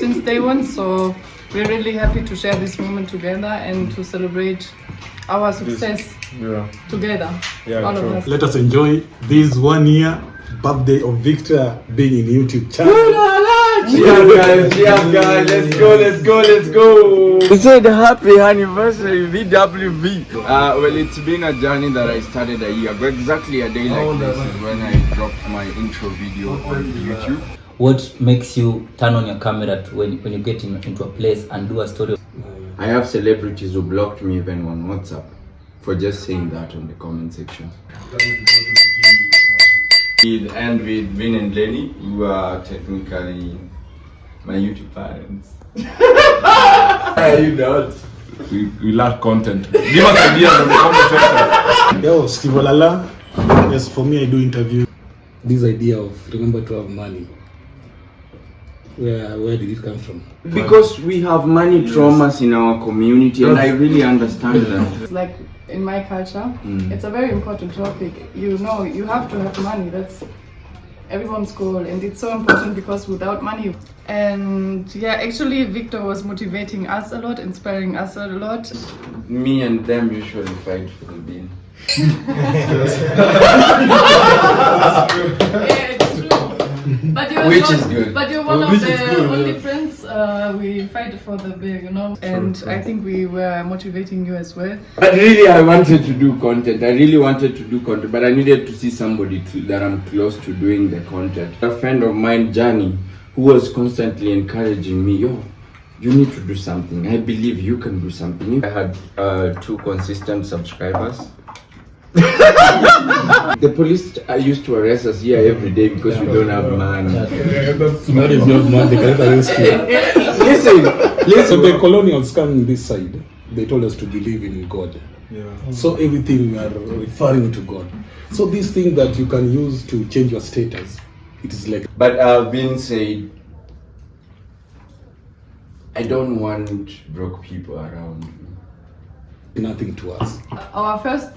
since day one, so we're really happy to share this moment together and to celebrate our success together, all of us. Let us enjoy this 1 year birthday of Victor being in YouTube channel. Cheers guys, let's go. They said happy anniversary VWV. Well, it's been a journey that I started a year ago. Exactly a day like this is when I dropped my intro video on YouTube. What makes you turn on your camera when you get into a place and do a story? I have celebrities who blocked me even on WhatsApp for just saying that on the comment section. And with Vin and Lenny, who are technically my YouTube parents. You don't. We lack content. Give us ideas in the comment section. Yo, Steve Olala. Yes, for me I do interview. This idea of remember to have money. Where did it come from? Because we have money traumas in our community, and I really understand that. Like in my culture, it's a very important topic. You know, you have to have money. That's everyone's goal, and it's so important because without money. And yeah, actually Victor was motivating us a lot, inspiring us a lot. Me and them usually fight for the bin. Yeah, it's true. But you're Which is good. But you're one of the only friends we fight for the beer, you know. And I think we were motivating you as well. But really, I wanted to do content. But I needed to see somebody that I'm close to doing the content. A friend of mine, Johnny, who was constantly encouraging me, yo, you need to do something. I believe you can do something. I had 2 consistent subscribers. The police used to arrest us here every day because we don't have money. That is not money. They cannot arrest you. Listen. So the colonials come this side. They told us to believe in God. So everything we are referring to God. So this thing that you can use to change your status, it is like. But Vin said, I don't want broke people around me. Nothing to us. Our first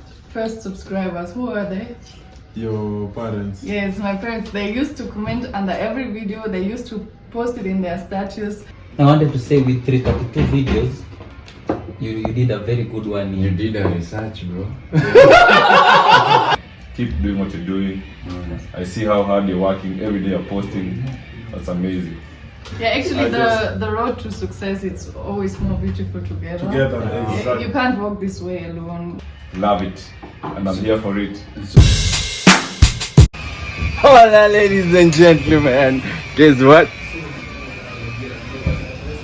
subscribers, who are they? Your parents. Yes, my parents. They used to comment under every video. They used to post it in their status. I wanted to say with 332 videos, you did a very good one. You did a research, bro. Keep doing what you're doing. I see how hard you're working. Every day you're posting. That's amazing. Yeah, actually the road to success, it's always more beautiful together. Exactly. You can't walk this way alone. Love it. And I'm here for it. Hola, ladies and gentlemen. Guess what?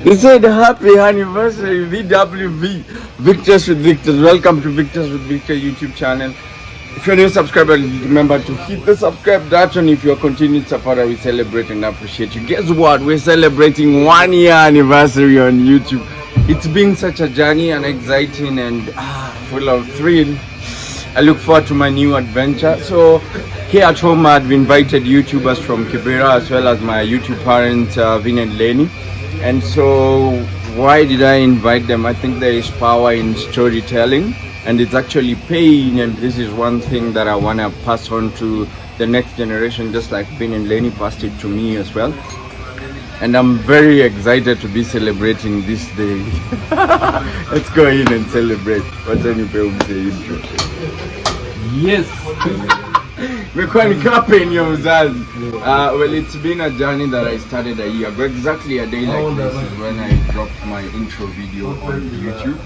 They said happy anniversary VWV. Victors with Victors. Welcome to Victors with Victor YouTube channel. If you're a new subscriber, remember to hit the subscribe button. If you're a continued supporter, we celebrate and appreciate you. Guess what? We're celebrating 1 year anniversary on YouTube. It's been such a journey and exciting and full of thrill. I look forward to my new adventure. So here at home, I've invited YouTubers from Kibera as well as my YouTube parents, Vin and Lenny. And so why did I invite them? I think there is power in storytelling. And it's actually paying, and this is one thing that I want to pass on to the next generation, just like Vin and Lenny passed it to me as well. And I'm very excited to be celebrating this day. Let's go in and celebrate. What's any intro? Yes. Well, it's been a journey that I started a year ago. Exactly a day like this is when I dropped my intro video on YouTube.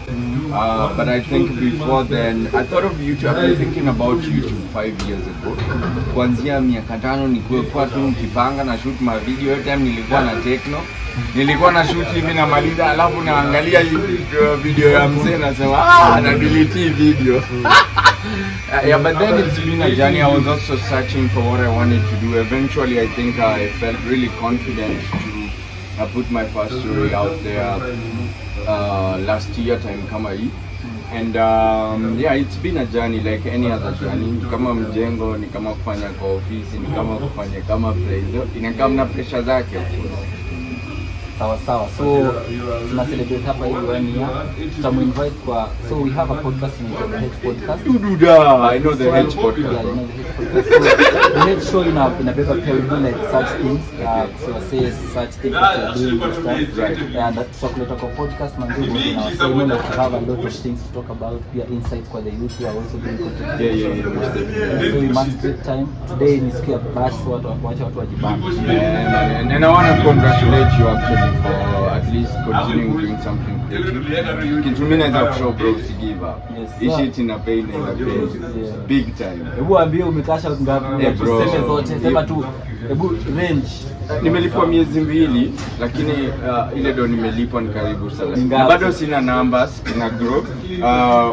But I think before then, I thought of YouTube. I've been thinking about YouTube 5 years ago. Kuanzia miaka 5 nilikuwa tu nikipanga na shoot ma video. Time nilikuwa na techno. Nilikuwa na shoot hivi na maliza, alafu naangalia video ya mzee nasema na delete video. Yeah, but then it's been a journey. I was also searching for what I wanted to do. Eventually, I think I felt really confident to put my first story out there last year time kama hii. And yeah, it's been a journey like any other journey. Kama mjengo, ni kama kufanya kwa ofisi, ni kama kufanya kama prezo. Inakam na pressure zake of course. sawa. So tuna celebrate hapa hii 1 year. Tutamuinvite kwa, so we have a podcast inaitwa The Hedge Podcast. I know the Hedge Podcast. Yeah, you know the Hedge Podcast. So the Hedge Show inabeba pia we do like such things, so say such things that you're doing and stuff. Right. And that chocolate talk podcast manzi na so you know like we have a lot of things to talk about, pia insights for the youth who are also doing content. Yeah. So we must take time. Today ni siku ya bash, so watu wajibambe. And I want to congratulate you actually for at least continuing doing something creative. Kitumina is a show bro, to give up. Yes, This sir. shit in a pain, Yeah. big time. Hebu ambie umekasha ngapi? Yeah, bro. Tuseme zote, sema tu. Hebu range. Nimelipwa miezi 2 lakini ile ndo nimelipwa ni karibu sana. Ngapi? Bado sina numbers ina group.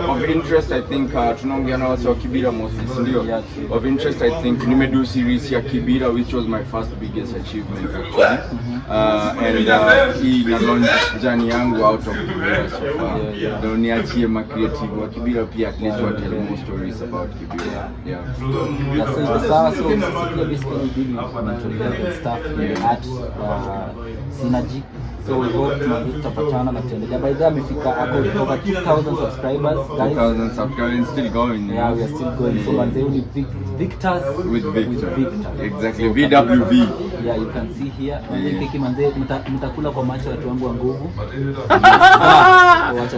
Of interest I think tunaongea na watu wa Kibira mostly, ndio. Yeah. Of interest I think nimedo series ya Kibira which was my first biggest achievement actually. And hii na launch journey yangu out of Kibira so far. Ndio niachie ma creative wa Kibira pia at least tell more stories about Kibira. Yeah. Yeah, so the sawa, so basically did mental stuff at Synergy. So we hope tutapatana na tuendelea. By the way, amefika over 2,000 subscribers, guys. 2,000 subscribers still going. Yeah, we are still going. So manze only Victors With Victor. Victor. Exactly. VWV. Yeah, you can see here. Keki manze mtakula kwa macho watu wangu wa nguvu.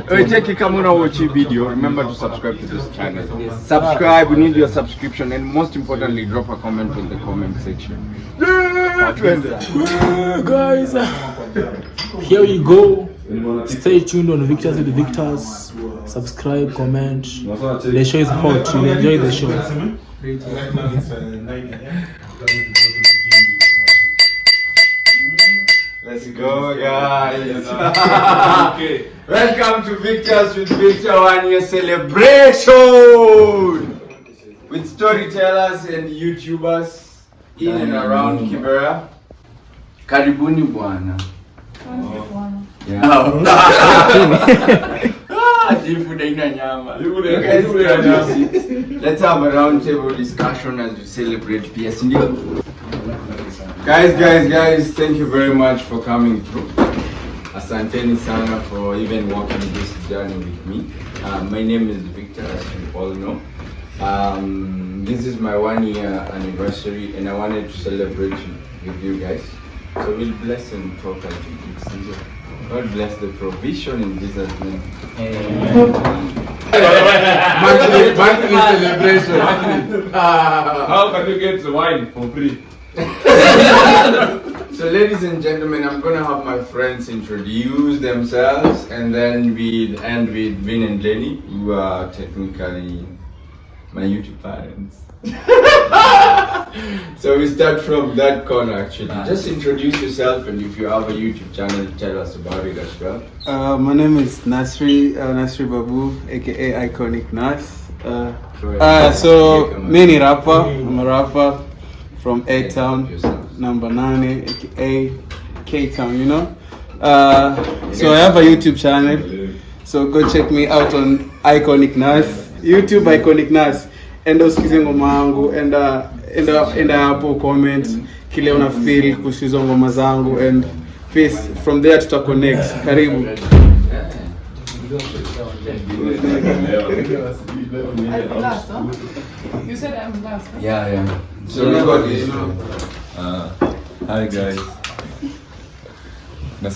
Hey, check kama una watch video, remember to subscribe to this channel. Yes. Subscribe, we need your subscription, and most importantly, drop a comment in the comment section. Guys, here we go. Stay tuned on Victors with the Victors. Subscribe, comment. The show is hot. You'll enjoy the show. Let's go, guys. Welcome to Victors with Victor 1 year celebration with storytellers and YouTubers in and around Kibera. Karibuni bwana. Jifu daina nyama. Let's have a round table discussion as we celebrate PS. Guys, thank you very much for coming through. Asanteni sana for even walking this journey with me. My name is Victor, as you all know. This is my 1 year anniversary and I wanted to celebrate with you guys. So we'll bless and talk as we do. God bless the provision in Jesus' name. Monthly celebration. How can you get the wine for free? So ladies and gentlemen, I'm gonna have my friends introduce themselves and then we'll end with Vin and Lenny, who are technically my YouTube parents. So we start from that corner actually. Just introduce yourself and if you have a YouTube channel, tell us about it as well. My name is Nasri Babu, aka Iconic Nas. So many rapper. I'm a rapper from A-Town, number 9, aka K-Town, you know. So I have a YouTube channel. So go check me out on Iconic Nas, YouTube Iconic Nas. Enda usikize ngoma yangu, enda hapo comment kile una feel kuhusu hizo ngoma zangu and peace. From there tuta connect. Karibu. I'm last, huh? You said I'm last, huh? Yeah. So we got this. Hi guys. My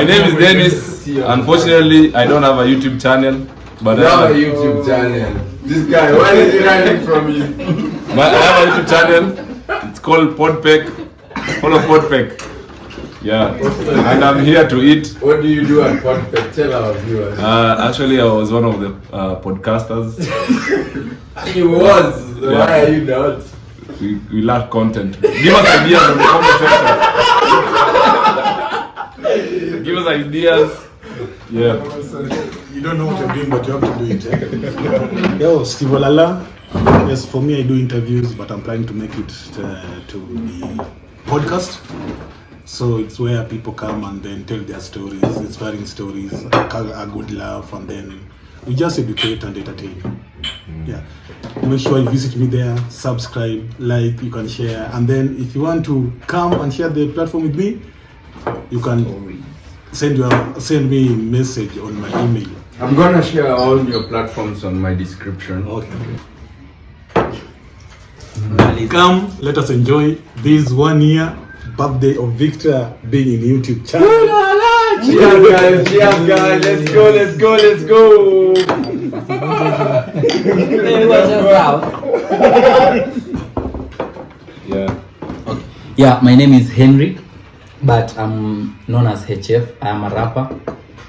name is Dennis. Unfortunately, I don't have a YouTube channel, but I have a YouTube channel. This guy, why is he running from you? I have a YouTube channel. It's called Podpeck. Follow Podpeck. Yeah, and I'm here to eat. What do you do at Podpeck? Tell our viewers. Actually, I was one of the podcasters. He was. Yeah. Why are you not? We lack content. Give us ideas on the comment section. Give us ideas. Yeah. You don't know what you're doing, but you have to do it. Yo, Steve Olala. Yes, for me, I do interviews, but I'm planning to make it to the podcast. So it's where people come and then tell their stories, inspiring stories, a good laugh, and then we just educate and entertain. Yeah. Make sure you visit me there, subscribe, like, you can share. And then if you want to come and share the platform with me, you can send me a message on my email. I'm gonna share all your platforms on my description. Okay. Come, let us enjoy this 1 year birthday of Victor being in YouTube channel. Cheers guys, let's go. Yeah, my name is Henry, but I'm known as HF. I am a rapper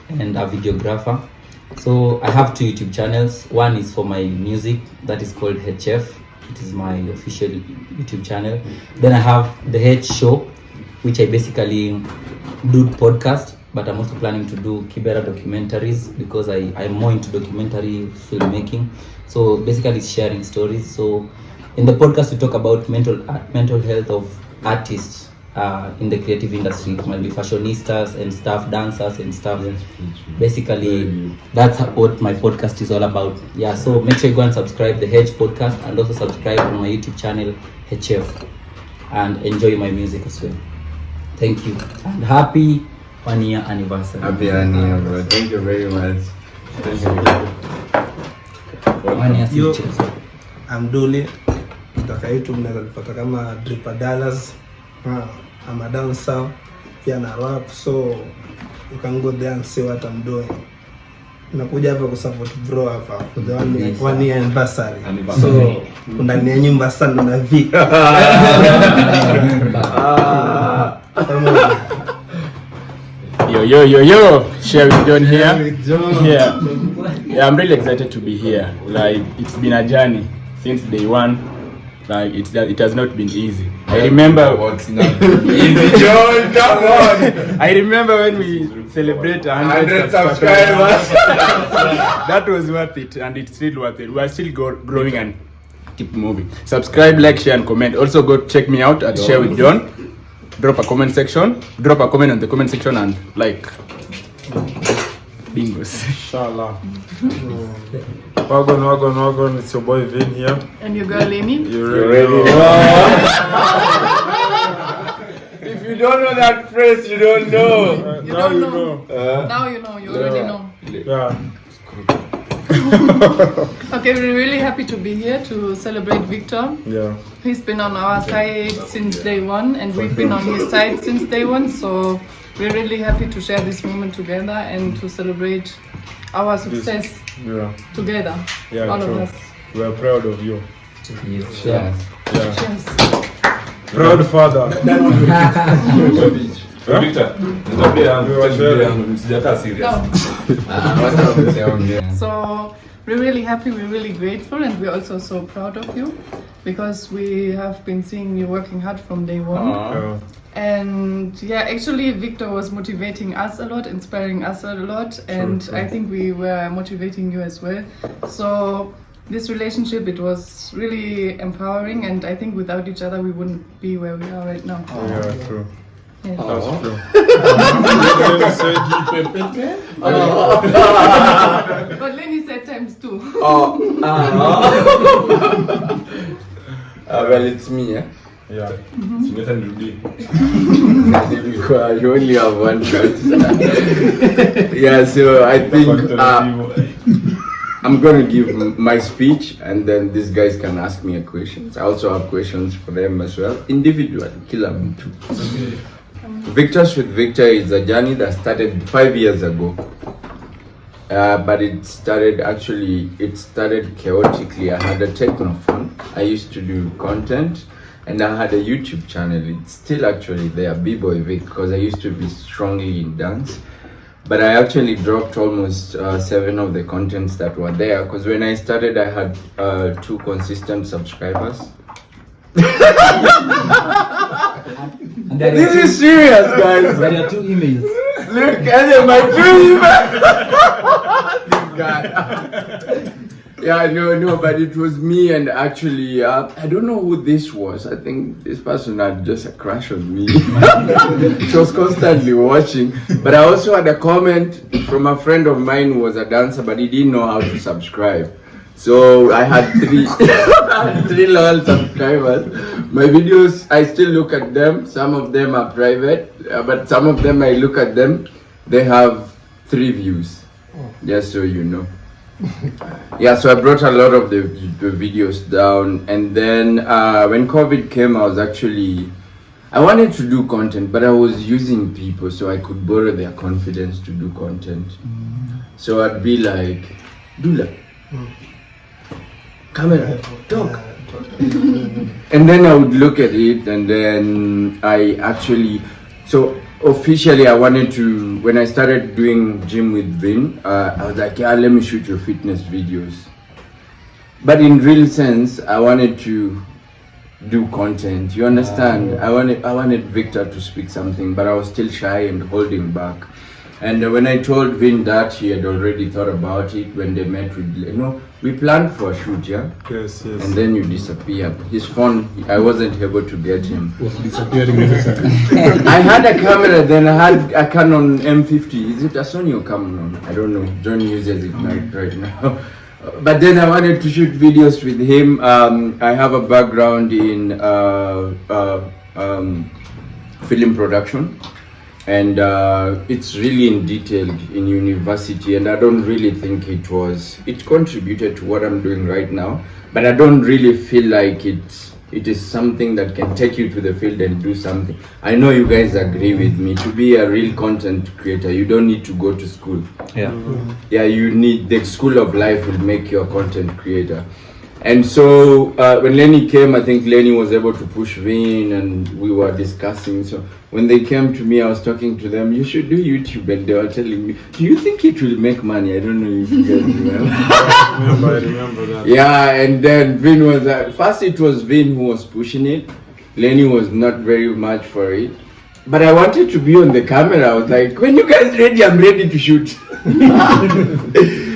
and a videographer. So I have 2 YouTube channels. One is for my music, that is called HF. It is my official YouTube channel. Then I have the H Show, which I basically do podcast, but I'm also planning to do Kibera documentaries because I'm more into documentary filmmaking. So basically it's sharing stories. So in the podcast we talk about mental health of artists in the creative industry, maybe fashionistas and stuff, dancers and stuff. Basically that's what my podcast is all about. Yeah, so make sure you go and subscribe the H podcast and also subscribe on my YouTube channel HF and enjoy my music as well. Thank you and happy 1 year anniversary. Happy 1 year, bro. Thank you very much. Thank you. 1 year Yo, features. I'm Dole. Kutoka YouTube mnaweza nipata kama Dripper Dallas. I'm a dancer, pia na rap, so you can go there and see what I'm doing. Nakuja hapa kusupport bro hapa for the 1 year anniversary. So ndani ya nyumba sana na vi. Yo, Share with John here. Yeah, I'm really excited to be here. Like, it's been a journey since day one. Like, it has not been easy. I remember what's not easy, John. Come on. I remember when we celebrate 100 subscribers. That was worth it, and it's still worth it. We are still growing and keep moving. Subscribe, like, share, and comment. Also, go check me out at Share with John. Drop a comment on the comment section and like. Bingos. Inshallah. Wagon, it's your boy Vin here. And your girl Amy. You ready? If you don't know that phrase, you don't know. Now you know. Now you know. You already know. Yeah. Okay, we're really happy to be here to celebrate Victor. Yeah. He's been on our side since day one, and we've been on his side since day one. So we're really happy to share this moment together and to celebrate our success together. Yeah, all true. of us. We are proud of you. Yes. Yeah. Cheers. Proud father. Victor, So we're really happy, we're really grateful, and we're also so proud of you because we have been seeing you working hard from day one. And yeah, actually Victor was motivating us a lot, inspiring us a lot, and I think we were motivating you as well. So this relationship, it was really empowering, and I think without each other we wouldn't be where we are right now. Yeah, true. Yeah. That's true. But Lenny said times 2. Well, it's me, yeah? Yeah. You only have one shot. Yeah, so I think I'm gonna give my speech and then these guys can ask me a question. I also have questions for them as well. Individually, killer me too. Victors with Victor is a journey that started 5 years ago. But it started chaotically. I had a technophone. I used to do content and I had a YouTube channel. It's still actually there, B-Boy Vic, because I used to be strongly in dance. But I actually dropped almost 7 of the contents that were there because when I started I had 2 consistent subscribers. This is serious, guys. There are 2 emails. Look at my 2 emails. This guy. Yeah, no, but it was me, and actually, I don't know who this was. I think this person had just a crush on me. She was constantly watching. But I also had a comment from a friend of mine who was a dancer, but he didn't know how to subscribe. So I had three loyal subscribers. My videos, I still look at them. Some of them are private, but some of them I look at them. They have 3 views. Just so you know. Yeah, so I brought a lot of the videos down, and then when COVID came, I wanted to do content, but I was using people so I could borrow their confidence to do content. So I'd be like, Dula, camera, talk. And then I would look at it, and then officially I wanted to, when I started doing gym with Vin, I was like, yeah, let me shoot your fitness videos. But in real sense, I wanted to do content, you understand? I wanted Victor to speak something, but I was still shy and holding back. And when I told Vin that, he had already thought about it. When they met with, we planned for a shoot, yeah? Yes. And then you disappeared. His phone, I wasn't able to get him. Was disappearing every second. I had a camera, then I had a Canon M50. Is it a Sony or Canon? I don't know. John uses it right now. But then I wanted to shoot videos with him. I have a background in film production. And it's really in detail in university, and I don't really think it contributed to what I'm doing right now, but I don't really feel like it is something that can take you to the field and do something. I know you guys agree with me. To be a real content creator, you don't need to go to school. Yeah. Yeah, you need, the school of life will make you a content creator. And so when Lenny came, I think Lenny was able to push Vin, and we were discussing. So when they came to me, I was talking to them, you should do YouTube, and they were telling me, do you think it will make money? I don't know if you guys remember. I remember that. Yeah, and then Vin was, first it was Vin who was pushing it. Lenny was not very much for it. But I wanted to be on the camera. I was like, when you guys ready, I'm ready to shoot.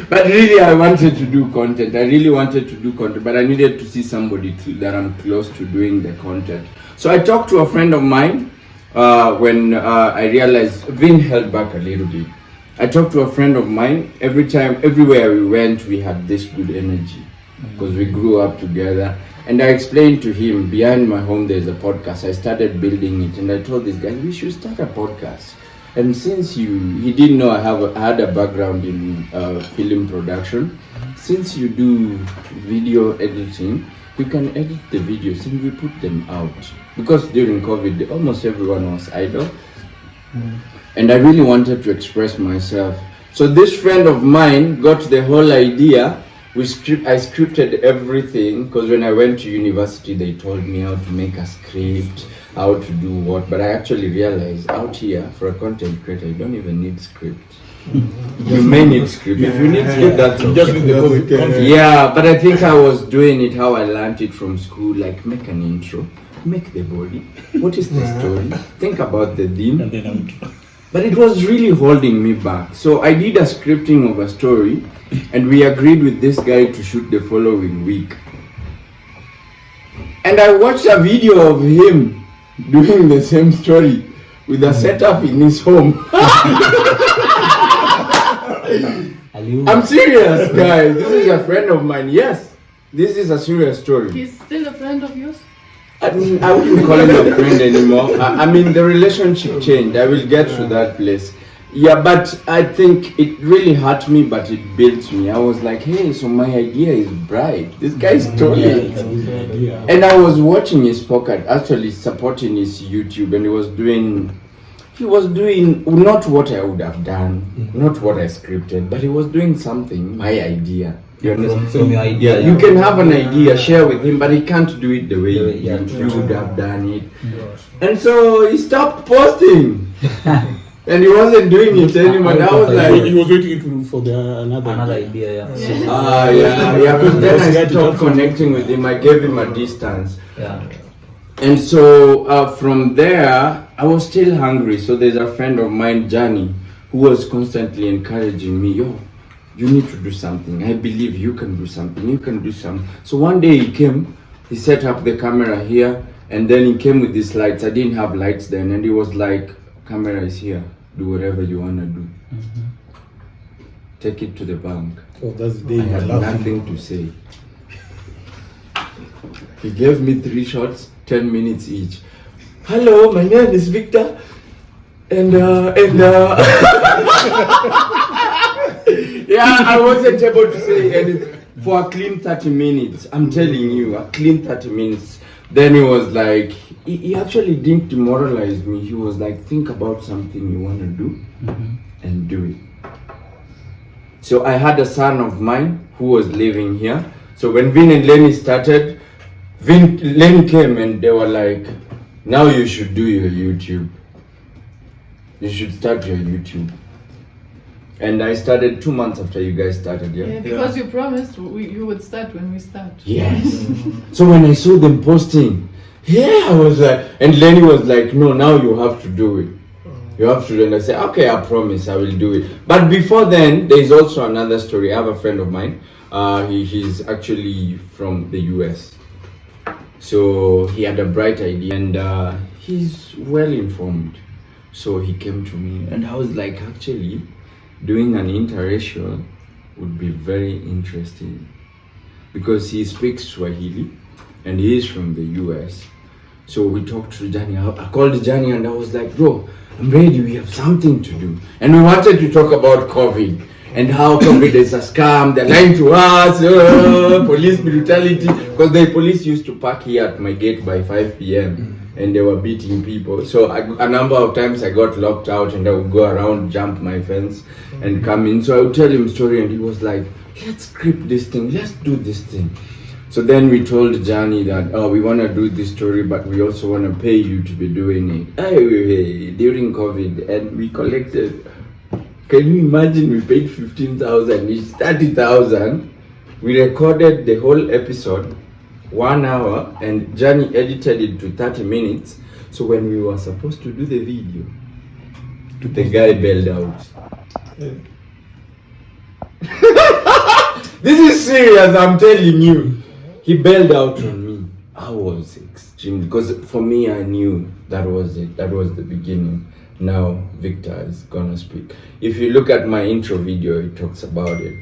But really, I wanted to do content. I really wanted to do content, but I needed to see somebody that I'm close to doing the content. So I talked to a friend of mine when I realized Vin held back a little bit. I talked to a friend of mine. Everywhere we went, we had this good energy because we grew up together. And I explained to him, behind my home there's a podcast. I started building it, and I told this guy, we should start a podcast. And since he didn't know I had a background in film production, since you do video editing, you can edit the videos and we put them out. Because during COVID, almost everyone was idle. And I really wanted to express myself. So this friend of mine got the whole idea. I scripted everything, because when I went to university, they told me how to make a script, how to do what, but I actually realized out here, for a content creator, you don't even need script. You may need script. If you need script, that's okay. Just need the confidence. Yeah, but I think I was doing it how I learned it from school, like make an intro, make the body, what is the story, think about the theme. But it was really holding me back. So I did a scripting of a story, and we agreed with this guy to shoot the following week. And I watched a video of him doing the same story with a setup in his home. I'm serious, guys. This is a friend of mine. Yes, this is a serious story. He's still a friend of yours? I wouldn't call him a friend anymore. I mean, the relationship changed. I will get to that place. Yeah, but I think it really hurt me, but it built me. I was like, hey, so my idea is bright. This guy stole it. And I was watching his podcast, actually supporting his YouTube, and he was doing not what I would have done, not what I scripted, but he was doing something, my idea. You understand? From your idea. Yeah, you can have an idea, share with him, but he can't do it the way you would have done it. And so he stopped posting. And he wasn't doing it anymore. I was like, he was waiting for another idea. Because then I stopped connecting with him. I gave him a distance. Yeah. And so from there, I was still hungry. So there's a friend of mine, Johnny, who was constantly encouraging me, yo, you need to do something. I believe you can do something. You can do something. So one day he came, he set up the camera here, and then he came with these lights. I didn't have lights then, and he was like, camera is here, do whatever you want to do. take it to the bank. Oh, that's the I day you had were laughing. nothing to say. He gave me 3 shots, 10 minutes each. Hello, my name is Victor, and yeah, I wasn't able to say anything for a clean 30 minutes. I'm telling you, a clean 30 minutes. Then he was like, he actually didn't demoralize me. He was like, think about something you want to do and do it. So I had a son of mine who was living here. So when Vin and Lenny started, Lenny came and they were like, now you should do your YouTube. You should start your YouTube. And I started 2 months after you guys started, Yeah, because you promised you would start when we start. Yes. So when I saw them posting, yeah, I was like, and Lenny was like, no, now you have to do it. You have to do it. And I said, okay, I promise I will do it. But before then, there is also another story. I have a friend of mine. He's actually from the US. So he had a bright idea and he's well informed. So he came to me and I was like, actually, doing an interracial would be very interesting because he speaks Swahili and he is from the US. So we talked to Johnny. I called Johnny and I was like, bro, I'm ready. We have something to do. And we wanted to talk about COVID and how COVID is a scam. They're lying to us, police brutality. Because the police used to park here at my gate by 5 p.m. and they were beating people. So a number of times I got locked out and I would go around, jump my fence and come in. So I would tell him a story and he was like, let's script this thing, let's do this thing. So then we told Johnny that, oh, we want to do this story, but we also want to pay you to be doing it. Hey, during COVID, and we collected, can you imagine, we paid 15,000, each 30,000. We recorded the whole episode, 1 hour, and Johnny edited it to 30 minutes. So when we were supposed to do the video, the guy bailed out. This is serious, I'm telling you. He bailed out on me. I was extreme because for me, I knew that was it. That was the beginning. Now Victor is gonna speak. If you look at my intro video, it talks about it.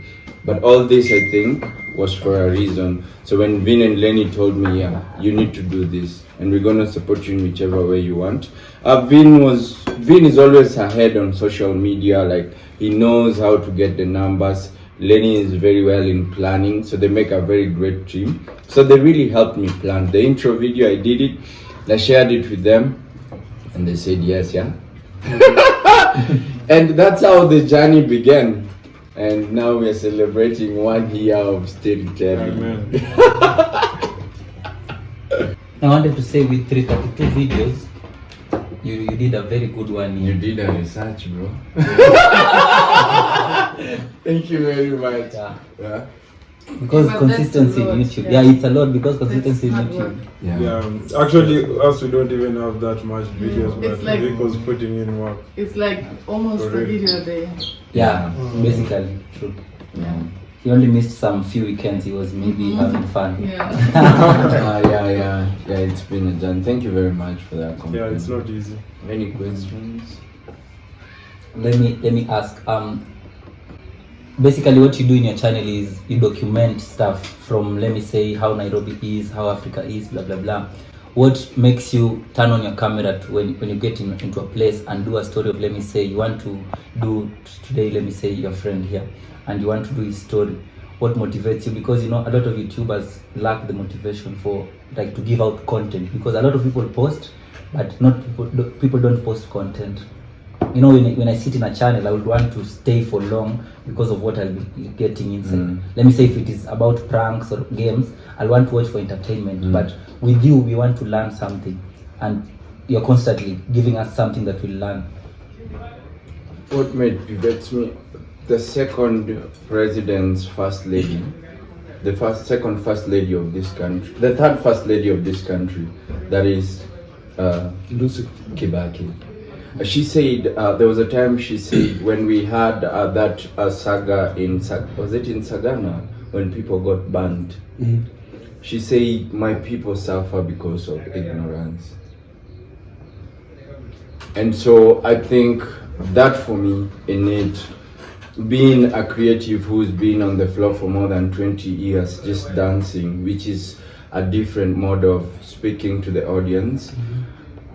But all this, I think, was for a reason. So when Vin and Lenny told me, yeah, you need to do this, and we're gonna support you in whichever way you want. Vin is always ahead on social media. Like he knows how to get the numbers. Lenny is very well in planning, so they make a very great team. So they really helped me plan. The intro video, I did it, I shared it with them, and they said yes, yeah. And that's how the journey began. And now we are celebrating 1 year of storytelling. I wanted to say with 332 videos, you did a very good one. You did a research, bro. Thank you very much. Yeah. Because But consistency in that's a lot, YouTube. yeah. Yeah, it's a lot because consistency in hard YouTube. work. Yeah, actually, us we don't even have that much videos, It's but like- Vic was putting in work. It's like almost a Correct. video a day. Yeah, basically, true. Yeah. He only missed some few weekends. He was maybe having fun. Yeah. Yeah, it's been a journey. Thank you very much for that compliment. Yeah, it's not easy. Any questions? Let me ask. Basically, what you do in your channel is you document stuff from, let me say, how Nairobi is, how Africa is, blah blah blah. What makes you turn on your camera when you get into a place and do a story of, let me say, you want to do today, let me say, your friend here, and you want to do his story. What motivates you? Because you know a lot of YouTubers lack the motivation for like to give out content, because a lot of people post, but people don't post content. You know, when I sit in a channel, I would want to stay for long because of what I'll be getting inside. Let me say if it is about pranks or games, I'll want to watch for entertainment. But with you, we want to learn something, and you're constantly giving us something that we'll learn. What motivates me? The second president's first lady, second first lady of this country, the third first lady of this country, that is Lucy Kibaki. She said, there was a time she said when we had that saga was it in Sagana, when people got banned? She said, my people suffer because of ignorance. And so I think that for me, in it, being a creative who's been on the floor for more than 20 years just dancing, which is a different mode of speaking to the audience.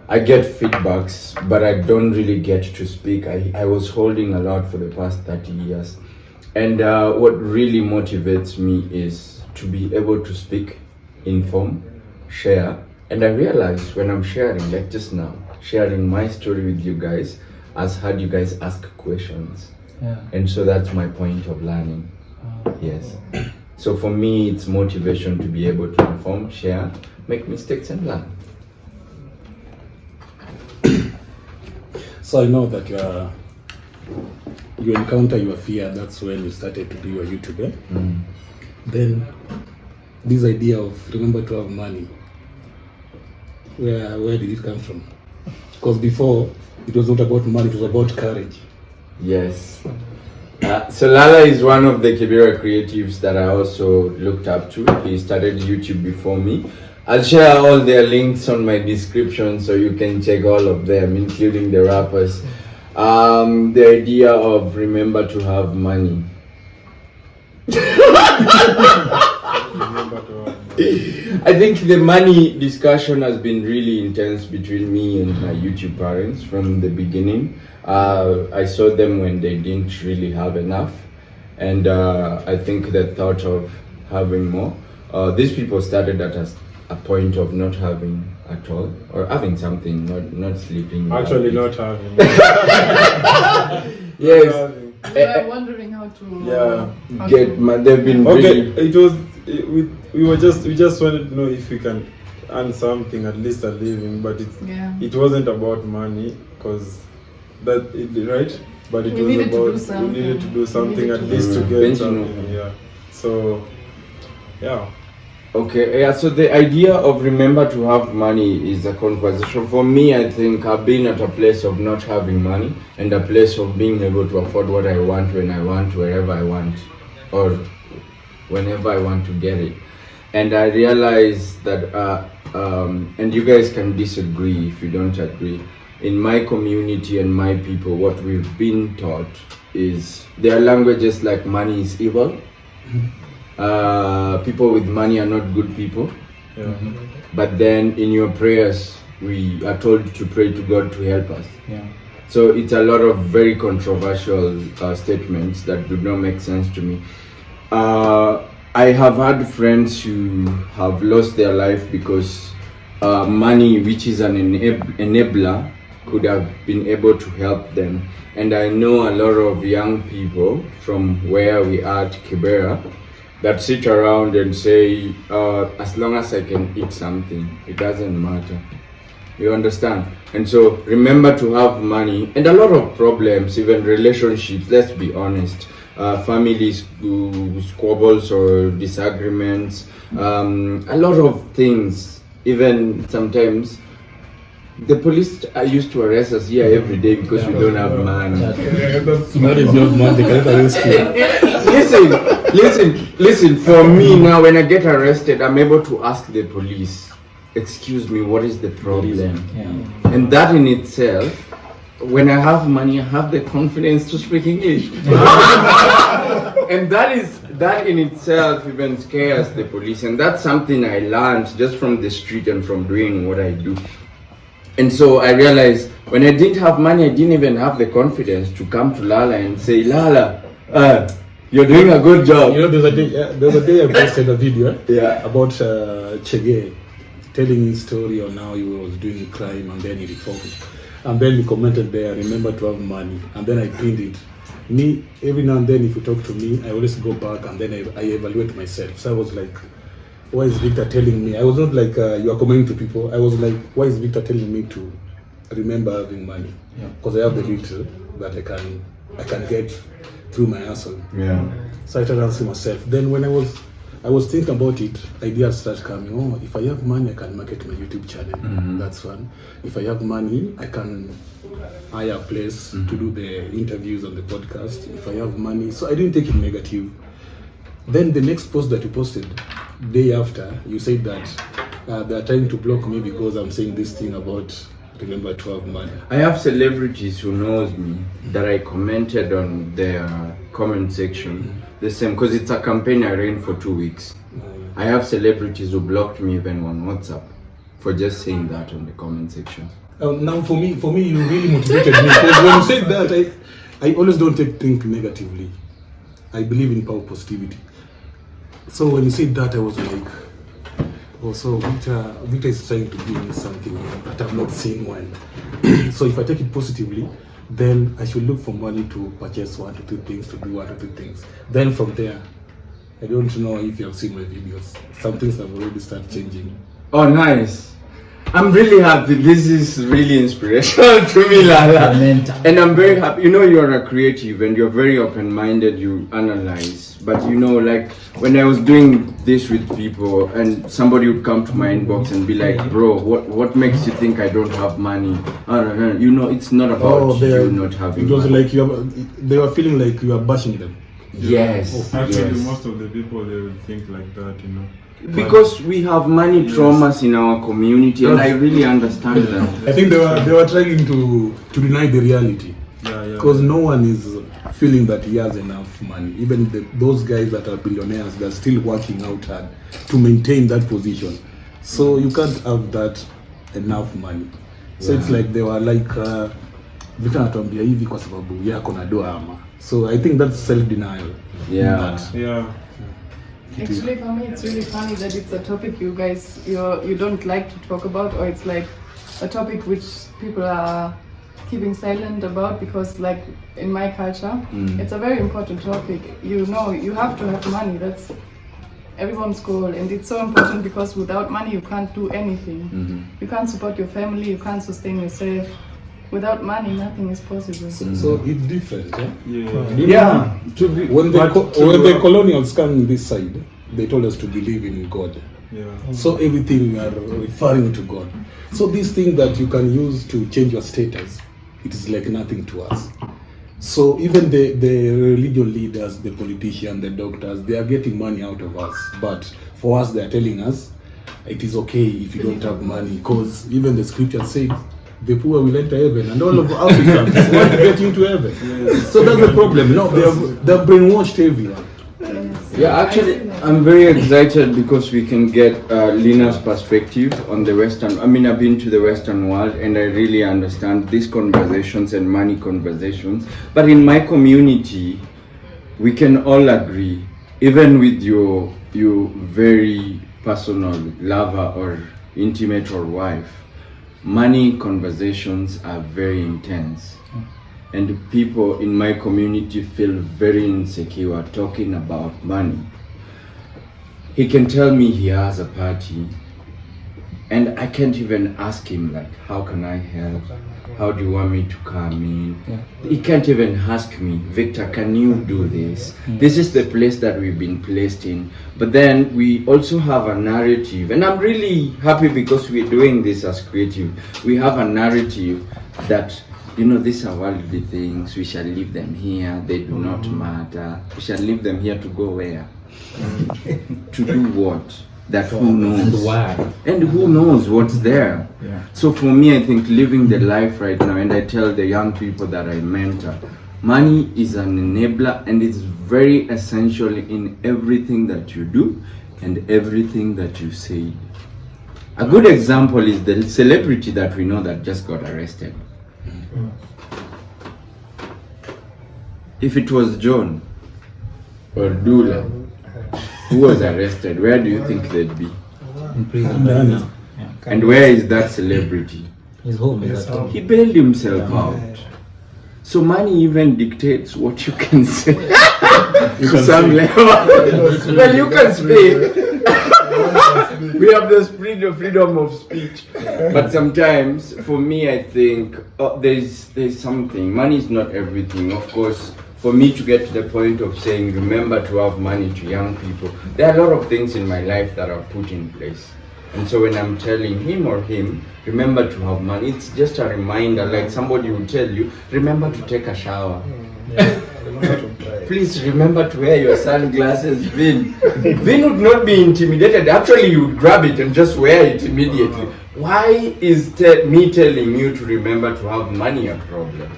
I get feedbacks, but I don't really get to speak. I was holding a lot for the past 30 years. And what really motivates me is to be able to speak, inform, share. And I realize when I'm sharing, like just now, sharing my story with you guys, I've heard you guys ask questions. Yeah. And so that's my point of learning. Yes. So for me, it's motivation to be able to inform, share, make mistakes and learn. So I know that you encounter your fear. That's when you started to do your YouTube. Eh? Then this idea of remember to have money. Where did it come from? Because before it was not about money; it was about courage. Yes. So Lala is one of the Kibera creatives that I also looked up to. He started YouTube before me. I'll share all their links on my description so you can check all of them, including the rappers. The idea of remember to have money. I think the money discussion has been really intense between me and my YouTube parents from the beginning. I saw them when they didn't really have enough, and I think the thought of having more. These people started at a point of not having at all, or having something, not sleeping. Actually, not having. Yes. We were wondering how to They've been Okay, really. we just wanted to know if we can earn something, at least a living, but it wasn't about money, because right? But it We was needed to about do something. we needed to do something at least to get something. Yeah. So, yeah. Okay, yeah, so the idea of remember to have money is a conversation. For me, I think I've been at a place of not having money and a place of being able to afford what I want, when I want, wherever I want, or whenever I want to get it. And I realized that, and you guys can disagree if you don't agree, in my community and my people, what we've been taught is there are languages like money is evil. People with money are not good people. Yeah. But then in your prayers, we are told to pray to God to help us. Yeah. So it's a lot of very controversial statements that do not make sense to me. I have had friends who have lost their life because money, which is an enabler, could have been able to help them. And I know a lot of young people from where we are at Kibera that sit around and say, as long as I can eat something, it doesn't matter. You understand? And so remember to have money, and a lot of problems, even relationships, let's be honest, families squabbles or disagreements, a lot of things, even sometimes the police are used to arrest us here every day because we don't have money. That is not money, they cannot arrest you. Listen, for me now, when I get arrested, I'm able to ask the police, excuse me, what is the problem? Yeah. And that in itself, when I have money, I have the confidence to speak English. And that in itself even scares the police. And that's something I learned just from the street and from doing what I do. And so I realized when I didn't have money, I didn't even have the confidence to come to Lala and say, Lala, you're doing a good job. You know, there's a day I posted a video about Chege telling his story on how he was doing crime and then he reformed. And then he commented there, remember to have money. And then I pinned it. Me, every now and then if you talk to me, I always go back and then I evaluate myself. So I was like, why is Victor telling me? I was not like you are commenting to people. I was like, why is Victor telling me to remember having money? Because I have the little that I can get through my hustle. Yeah. So I started asking myself. Then when I was thinking about it, ideas started coming. Oh, if I have money, I can market my YouTube channel. That's one. If I have money, I can hire a place to do the interviews on the podcast. If I have money, so I didn't take it negative. Then the next post that you posted, day after, you said that they are trying to block me because I'm saying this thing about remember to have money. I have celebrities who knows me that I commented on their comment section the same, because it's a campaign I ran for 2 weeks. I have celebrities who blocked me even on WhatsApp for just saying that on the comment section. Now for me, you really motivated me, because when you said that, I always don't think negatively. I believe in power positivity. So when you said that, I was like, also Victor is trying to give me something that I've not seen one. So if I take it positively, then I should look for money to purchase 1 to 2 things, to do 1 to 2 things. Then from there, I don't know if you have seen my videos. Some things have already started changing. Oh, nice. I'm really happy. This is really inspirational to me, Lala. And I'm very happy. You know, you're a creative and you're very open-minded. You analyze. But you know, like when I was doing this with people and somebody would come to my inbox and be like, bro, what makes you think I don't have money? You know, it's not about you not having money. It was like they were feeling like you are bashing them. Yes. Actually, most of the people, they will think like that, you know. Because we have money traumas in our community, and I really understand that. I think they were trying to deny the reality, because no one is feeling that he has enough money. Even those guys that are billionaires, they're still working out hard to maintain that position. So you can't have that enough money. So it's like they were like, Vita anatuambia hivi kwa sababu yako na doa ama. So I think that's self-denial. Yeah. Actually, for me, it's really funny that it's a topic you guys you don't like to talk about, or it's like a topic which people are keeping silent about, because like in my culture, it's a very important topic. You know, you have to have money. That's everyone's goal, and it's so important because without money you can't do anything. You can't support your family, you can't sustain yourself. Without money, nothing is possible. So it's different, Yeah. When the colonials came this side, they told us to believe in God. So everything we are referring to God. So this thing that you can use to change your status, it is like nothing to us. So even the religion leaders, the politicians, the doctors, they are getting money out of us. But for us, they are telling us it is okay if you don't have money, because even the scripture says the poor will enter heaven, and all of Africans want to get into heaven. So that's the problem. No, they've brainwashed everyone. Yeah, actually, I'm very excited because we can get Lina's perspective on the Western. I mean, I've been to the Western world and I really understand these conversations and money conversations. But in my community, we can all agree, even with your very personal lover or intimate or wife, money conversations are very intense. And people in my community feel very insecure talking about money. He can tell me he has a party and I can't even ask him like, how can I help? How do you want me to come in? He can't even ask me, Victor, can you do this? This is the place that we've been placed in. But then we also have a narrative, and I'm really happy because we're doing this as creative. We have a narrative that, you know, these are worldly things. We shall leave them here. They do not matter. We shall leave them here to go where? To do what? That who knows? Why? And who knows what's there? So for me, I think living the life right now, and I tell the young people that I mentor, money is an enabler and it's very essential in everything that you do and everything that you say. A good example is the celebrity that we know that just got arrested. If it was John or Dula who was arrested, where do you think they'd be? In prison. And where is that celebrity? His home is at home. He bailed himself out. So money even dictates what you can say to some level. Well, you can speak. We have the freedom of speech. But sometimes, for me, I think there's something. Money is not everything. Of course, for me to get to the point of saying, remember to have money to young people, there are a lot of things in my life that I've put in place. And so when I'm telling him or him, remember to have money, it's just a reminder, like somebody will tell you, remember to take a shower. please remember to wear your sunglasses, Vin. Vin would not be intimidated. Actually, you would grab it and just wear it immediately. Why is me telling you to remember to have money a problem?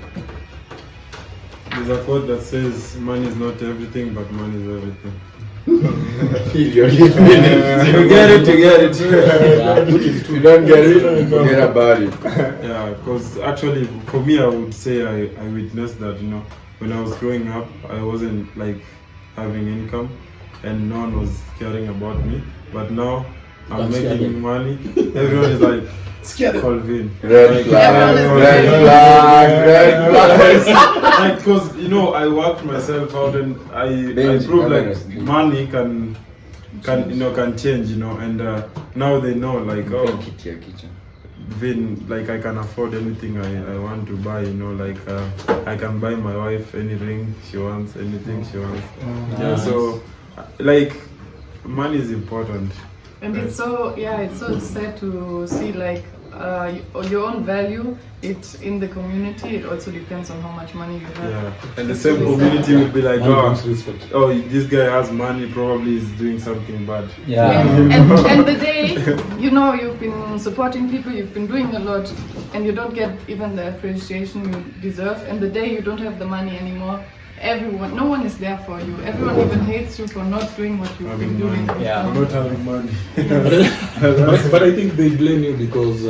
There's a quote that says, money is not everything, but money is everything. Idiot. You get it, you get it. If you don't get it, forget about it. Yeah, because actually, for me, I would say I witnessed that, you know, when I was growing up, I wasn't like having income and no one was caring about me. But now I'm making money. Everyone is like, call Vin. Red flag, red flag. Because, you know, I worked myself out and I proved like money can change, you know, and now they know like, oh, Vin, like I can afford anything I want to buy, you know, like I can buy my wife any ring she wants, anything she wants. Yeah, so like money is important. And it's so sad to see like your own value. It's in the community. It also depends on how much money you have. Yeah, and the same community would be like, oh, this guy has money, probably is doing something bad. Yeah. And the day, you know, you've been supporting people, you've been doing a lot, and you don't get even the appreciation you deserve. And the day you don't have the money anymore, no one is there for you. Everyone even hates you for not doing what you've been doing. Yeah, not having money. but I think they blame you because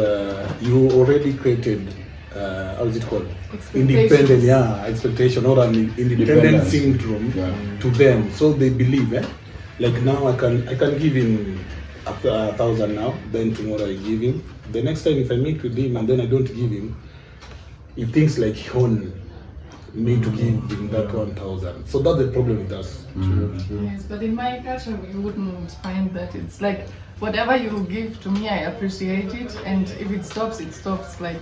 you already created, how is it called? Independent, expectation or an independent syndrome to them. So they believe, like now I can give him after 1,000 now, then tomorrow I give him. The next time if I meet with him and then I don't give him, he thinks like he owns me to give him that 1,000. So that's the problem with us. Yes, but in my culture you wouldn't find that. It's like whatever you give to me, I appreciate it, and if it stops, it stops. Like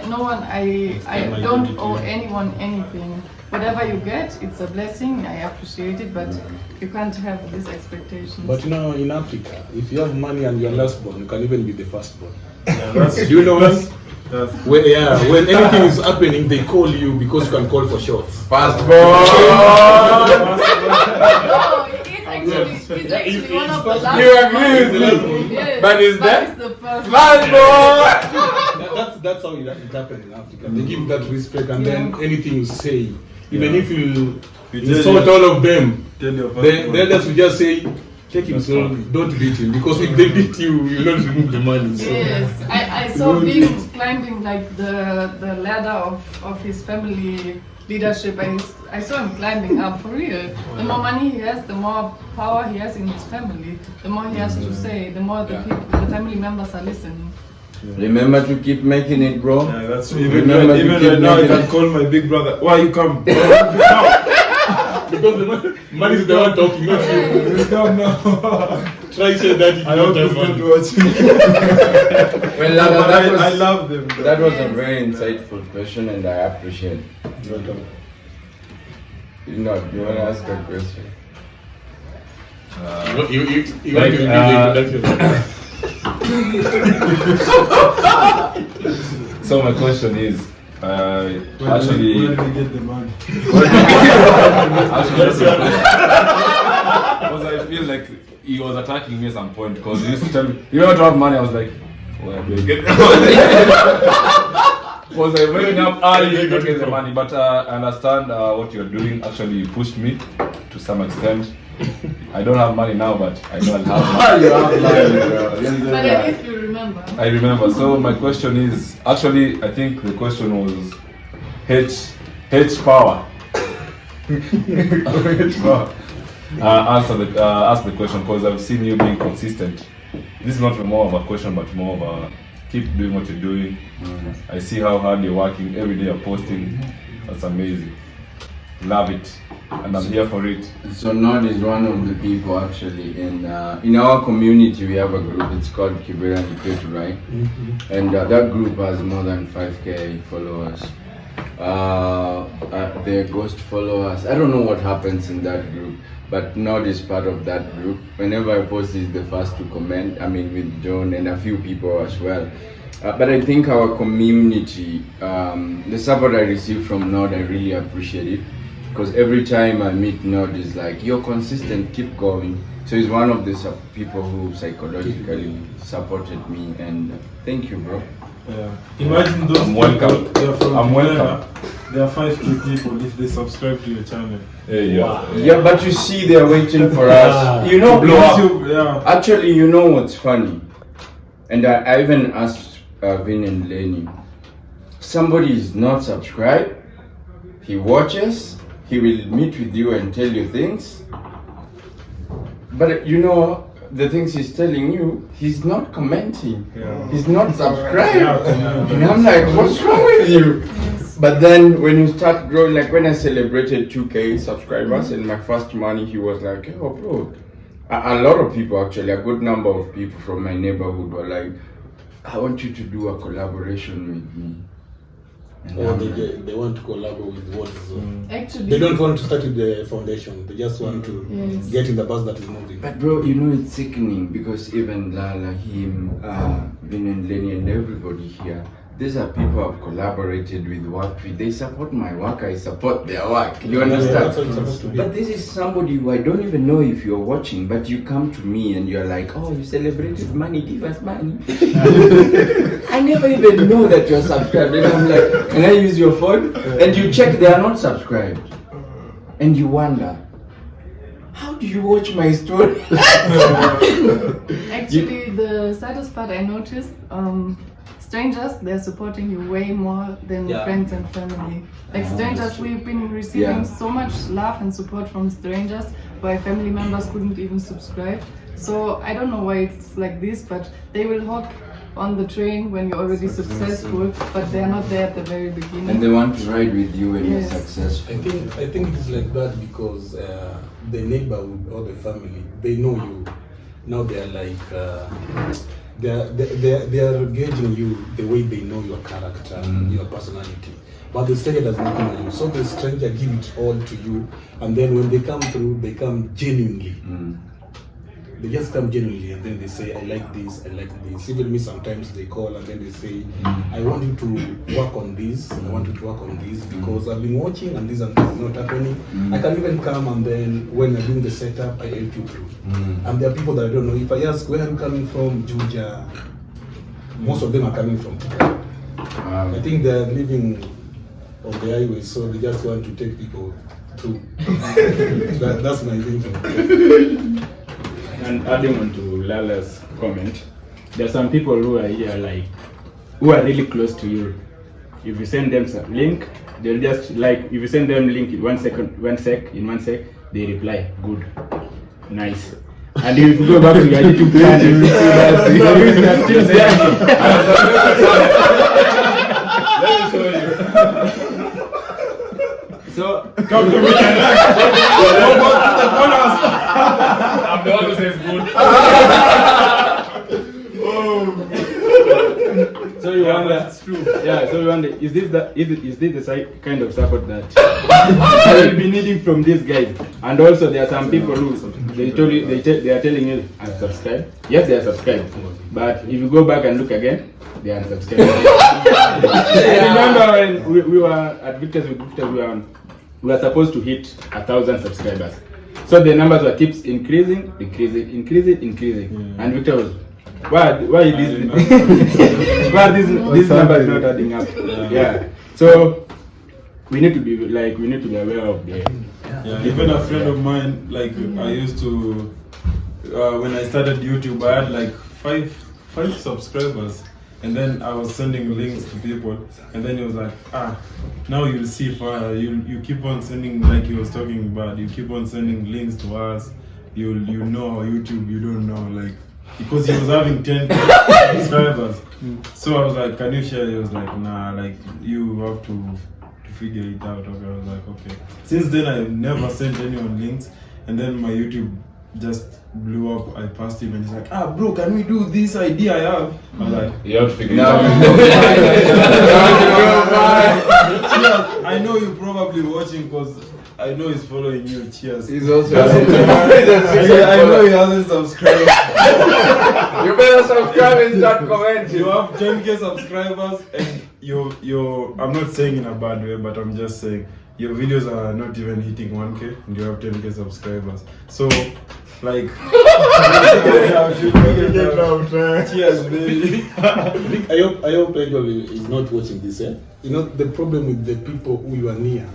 no one, I don't owe anyone anything. Whatever you get, it's a blessing. I appreciate it, but you can't have these expectations. But you know, in Africa, if you have money and you're last born, you can even be the first born. Yeah, do you know us? When anything is happening, they call you because you can call for shots. Fast ball! He's actually one of the last. You agree with me? Yes, But is that? the first. Fast ball! That's how it happens in Africa. They give that respect, and then anything you say, even if you insult all of them, the elders will just say, take him slowly, don't beat him, because if they beat you, you don't remove the money. So. Yes, I saw Vin climbing like the ladder of his family leadership. I saw him climbing up for real. The more money he has, the more power he has in his family. The more he has to say, the more the family members are listening. Remember to keep making it, bro. Yeah, that's true. Even right now, I can call my big brother. Why you come? Because the money is the one talking, not you. You come now. Try to say that if you don't have money. Well, Lala, I love them. That was a very insightful question, and I appreciate it. You want to ask a question? You want to give the introduction. So my question is, actually, where do we get the money? Because I feel like he was attacking me at some point because he used to tell me, you don't have money. I was like, where do I get the money? Because I'm waking up early to get the money, but I understand what you're doing. Actually, you pushed me to some extent. I don't have money now, but I know I'll have money. You have money, bro. But at least you remember. I remember. So my question is, actually, I think the question was H power. H power. Ask the question because I've seen you being consistent. This is not more of a question, but more of a keep doing what you're doing. I see how hard you're working. Every day you're posting. That's amazing. Love it. And I'm here for it. So Nod is one of the people actually in our community. We have a group. It's called Kibera Nikwetu, right? And that group has more than 5K followers. They're ghost followers. I don't know what happens in that group, but Nod is part of that group. Whenever I post, he's the first to comment. I mean, with John and a few people as well. But I think our community, the support I receive from Nod, I really appreciate it. because every time I meet Nod, is like, you're consistent, keep going. So he's one of the people who psychologically supported me, and thank you, bro. Yeah. Imagine those I'm people, welcome. they're from I'm Uganda. welcome. There are 5K people if they subscribe to your channel. Yeah, but you see, they're waiting for us. You know, Yeah. actually, you know what's funny? And I even asked Vin and Lenny, somebody is not subscribed, he watches, he will meet with you and tell you things. But you know, the things he's telling you, he's not commenting. He's not subscribed. And I'm like, what's wrong with you? But then when you start growing, like when I celebrated 2K subscribers and my first money, he was like, oh bro. A lot of people, actually, a good number of people from my neighborhood were like, I want you to do a collaboration with me. And they want to collaborate with what? Actually, They don't want to start with the foundation. They just want to get in the bus that is moving. But bro, you know, it's sickening because even Lala, him, Vin and Lenny and everybody here, these are people I've collaborated with, worked with. They support my work, I support their work. You understand? That's what it's supposed to be. But this is somebody who I don't even know if you're watching, but you come to me and you're like, oh, you celebrated money, give us money. I never even know that you're subscribed. And I'm like, can I use your phone? And you check they are not subscribed. And you wonder, how do you watch my story? Actually, the saddest part I noticed, strangers, they're supporting you way more than friends and family. Like strangers, we've been receiving so much love and support from strangers, while family members couldn't even subscribe. So I don't know why it's like this, but they will hop on the train when you're already successful, but they're not there at the very beginning. And they want to ride with you when you're successful. I think it's like that because the neighborhood or the family, they know you. Now they are like they are gauging you the way they know your character, your personality. But the stranger does not know you. So the stranger give it all to you, and then when they come through, they come genuinely. They just come genuinely, and then they say, I like this, I like this. Even me, sometimes they call and then they say, I want you to work on this, I want you to work on this because I've been watching and this is not happening. I can even come and then when I'm doing the setup, I help you through. And there are people that I don't know. If I ask, where are you coming from, Georgia? Most of them are coming from Kika. I think they're living on the highway, so they just want to take people through. That's my thinking. And adding on to Lala's comment, there are some people who are here like, who are really close to you. If you send them some link, they'll just like, if you send them link in 1 sec, they reply, good, nice. And if you go back to your YouTube channel, you see that the views are still there. Let me show you. So, Come to me I'm the one who says good. so you wonder, that's true. Yeah, so you wonder, is this the kind of support that I will be needing from these guys? And also there are some people who they are telling you unsubscribe. Yes, they are subscribed, but if you go back and look again, they are unsubscribed. I remember when we were at Victor's with Victor, we were supposed to hit 1,000 subscribers. So the numbers were keeps increasing. And Victor was, why these numbers not adding up? Yeah. So we need to be aware of the. Yeah, even a friend of mine, like I used to, when I started YouTube, I had like five subscribers, and then I was sending links to people, and then he was like, now you'll see fire. You keep on sending, like he was talking about, you keep on sending links to us. You know YouTube, you don't know, like, because he was having 10 subscribers. So I was like, can you share? He was like, nah, like you have to figure it out. Okay, I was like, okay. Since then I never sent anyone links, and then my YouTube just blew up. I passed him and he's like, bro, can we do this idea I have? I was like, You have to figure it out. I know you're probably watching because I know he's following you. Cheers. He's also I know he hasn't subscribed. You better subscribe and start commenting. You have 10K subscribers and you're I'm not saying in a bad way, but I'm just saying your videos are not even hitting 1K and you have 10K subscribers. So, like, cheers, baby. Vic, I hope Angel is not watching this. You know, the problem with the people who you are near,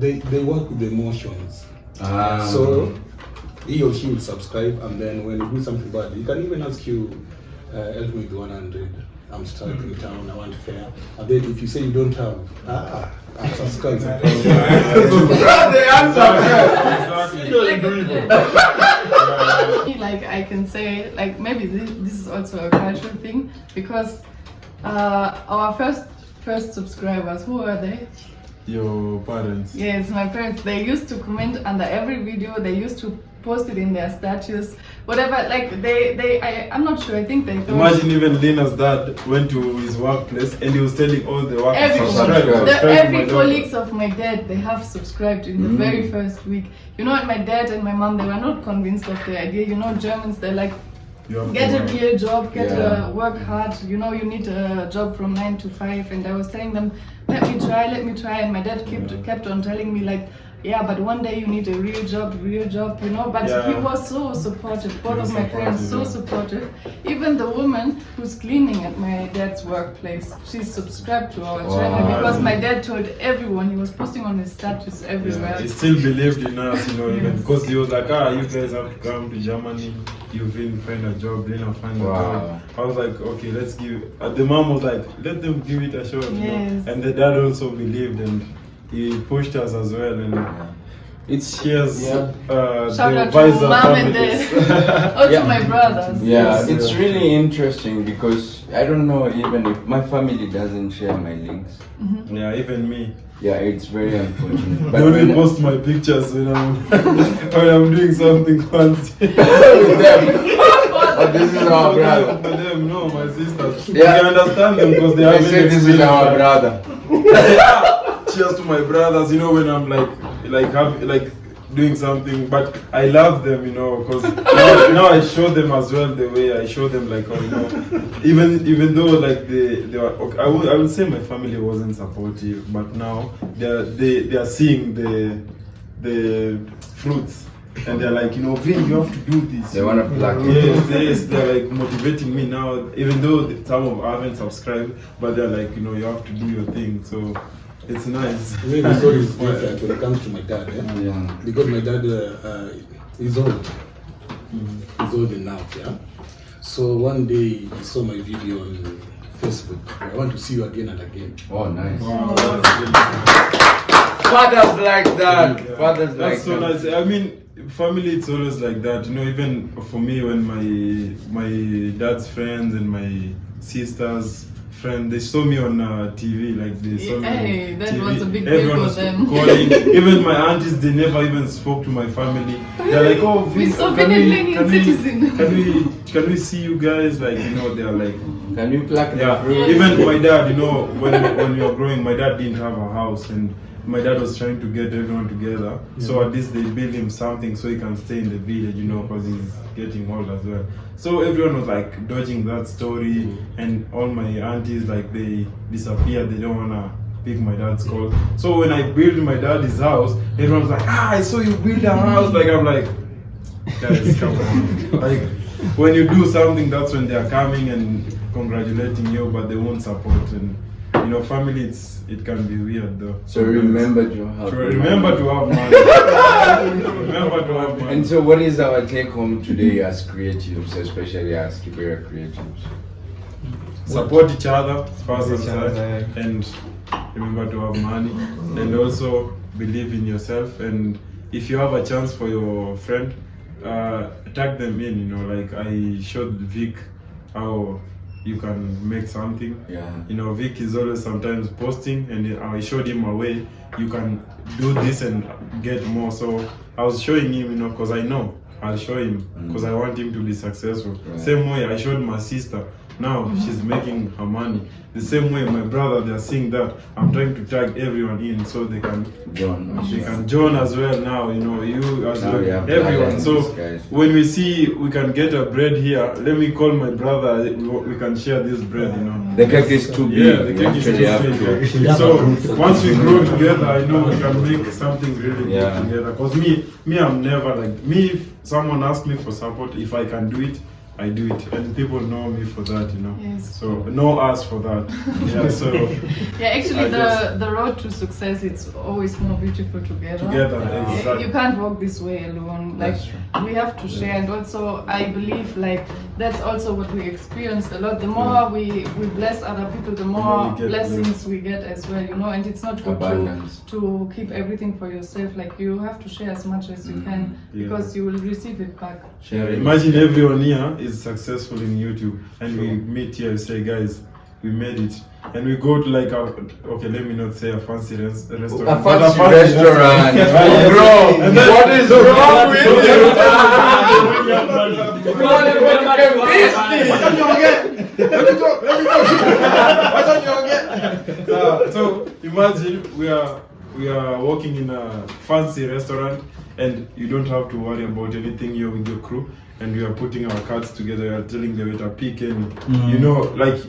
they work with emotions. So he or she will subscribe, and then when you do something bad, he can even ask you, help me with 100. I'm stuck in town, I want fare. And then if you say you don't have, unsubscribe. Like I can say, like maybe this is also a cultural thing, because our first subscribers, who were they? Your parents. Yes, my parents. They used to comment under every video. They used to post it in their status, whatever. Like I'm not sure. I think they thought. Imagine even Lena's dad went to his workplace and he was telling all the workers every colleagues of my dad, they have subscribed in the very first week. You know, my dad and my mom, they were not convinced of the idea. You know, Germans, they're like, get a real job, work hard. You know, you need a job from 9 to 5. And I was telling them, let me try. And my dad kept on telling me like, yeah, but one day you need a real job, you know. But he was so supportive. Both of my parents so supportive. Even the woman who's cleaning at my dad's workplace, she's subscribed to our channel because my dad told everyone. He was posting on his status everywhere. He still believed in us, you know, even because he was like, you guys have to come to Germany. You will find a job, Lena find a job. I was like, okay, let's give. The mom was like, let them give it a shot, you know. And the dad also believed, and he pushed us as well. And it's cheers. Shout out to mom and dad. Or to my brothers. It's really interesting because I don't know even if my family doesn't share my links. Yeah, even me. Yeah, it's very unfortunate. But they only post my pictures when I'm doing something fancy. With them. Oh, this is our brother. For them, no, my sisters. Yeah. You understand them because they have this is our brother. Cheers to my brothers, you know, when I'm like doing something, but I love them, you know, because now I show them as well the way I show them, like, you know, even though like they are, okay, I would say my family wasn't supportive, but now they are seeing the fruits. And they're like, you know, Vin, you have to do this. They want to plug Yes, they're like motivating me now, even though some of them haven't subscribed, but they're like, you know, you have to do your thing. So it's nice. Maybe the story is different when it comes to my dad, because my dad is old. He's old enough, So one day he saw my video on Facebook. I want to see you again and again. Oh, nice. Fathers like that. Fathers like that's so nice. I mean, family, it's always like that. You know, even for me, when my dad's friends and my sister's friend, they saw me on TV, like they saw me on that TV. was a big Everyone deal for was them. calling. Even my aunties, they never even spoke to my family. They're like, oh, we saw Benin citizen. Can we see you guys? Like, you know, they're like, can you pluck the fruit? Even my dad, you know, when we were growing, my dad didn't have a house, and my dad was trying to get everyone together. So at least they build him something so he can stay in the village, you know, because he's getting old as well. So everyone was like dodging that story, and all my aunties, like, they disappeared. They don't wanna pick my dad's call. So when I built my dad's house, everyone was like, I saw you build a house. Like, I'm like, guys, come on. Like, when you do something, that's when they are coming and congratulating you, but they won't support. And you know, family, it can be weird though. So remember to have money. Remember to have money. And so what is our take home today as creatives, especially as Kibera creatives? Support each other first and remember to have money, and also believe in yourself. And if you have a chance for your friend, tag them in, you know, like I showed Vic how you can make something. You know, Vic is always sometimes posting, and I showed him a way you can do this and get more. So I was showing him, you know, because I know I'll show him because I want him to be successful. Right. Same way I showed my sister. Now she's making her money. The same way my brother, they're seeing that. I'm trying to tag everyone in so they can join as well now, you know, you as well, everyone. So when we see we can get a bread here, let me call my brother, we can share this bread, you know. The cake is too big. Yeah, the cake is too big. So once we grow together, I know we can make something really big together. Because me, I'm never like, me, if someone asks me for support, if I can do it, I do it, and people know me for that, you know. Yes. So know us for that. Yeah. So. Yeah, actually, the road to success, it's always more beautiful together. Together, exactly. You can't walk this way alone. Like we have to share, and also I believe like that's also what we experienced a lot. The more we bless other people, the more blessings we get as well, you know. And it's not good to keep everything for yourself. Like you have to share as much as you can because you will receive it back. Imagine everyone here is successful in YouTube, and we meet here and say, guys, we made it, and we go to like a let me not say a fancy restaurant. A fancy restaurant, bro. What is wrong with you? So imagine we are working in a fancy restaurant, and you don't have to worry about anything. You're with your crew, and we are putting our cards together. We are telling the waiter, pick any. You know, like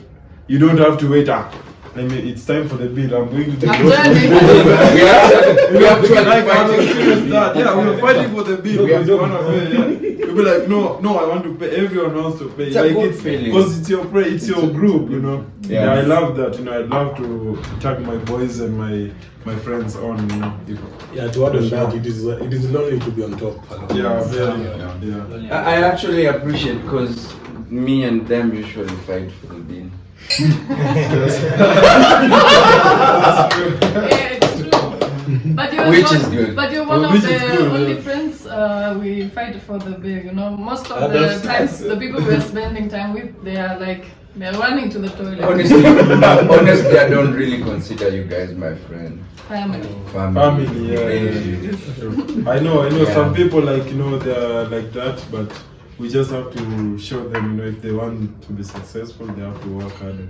you don't have to wait. It's time for the bill. I'm going to take we have to yeah, we're fighting for the bill. You'll be like, no, I want to pay. Everyone wants to pay. It's a good feeling because it's your group, you know. Yeah, I love that. You know, I love to tag my boys and my friends on. You know, to add on that, it is lonely to be on top. Yeah, very. I actually appreciate because me and them usually fight for the bill. Yeah, it's true. But you're is good. But you're one of the only friends we fight for the bill. You know, most of the times the people we're spending time with, they're running to the toilet. Honestly, I don't really consider you guys my friend. Family. Yeah. I know. Some people they're like that, but we just have to show them, if they want to be successful, they have to work hard.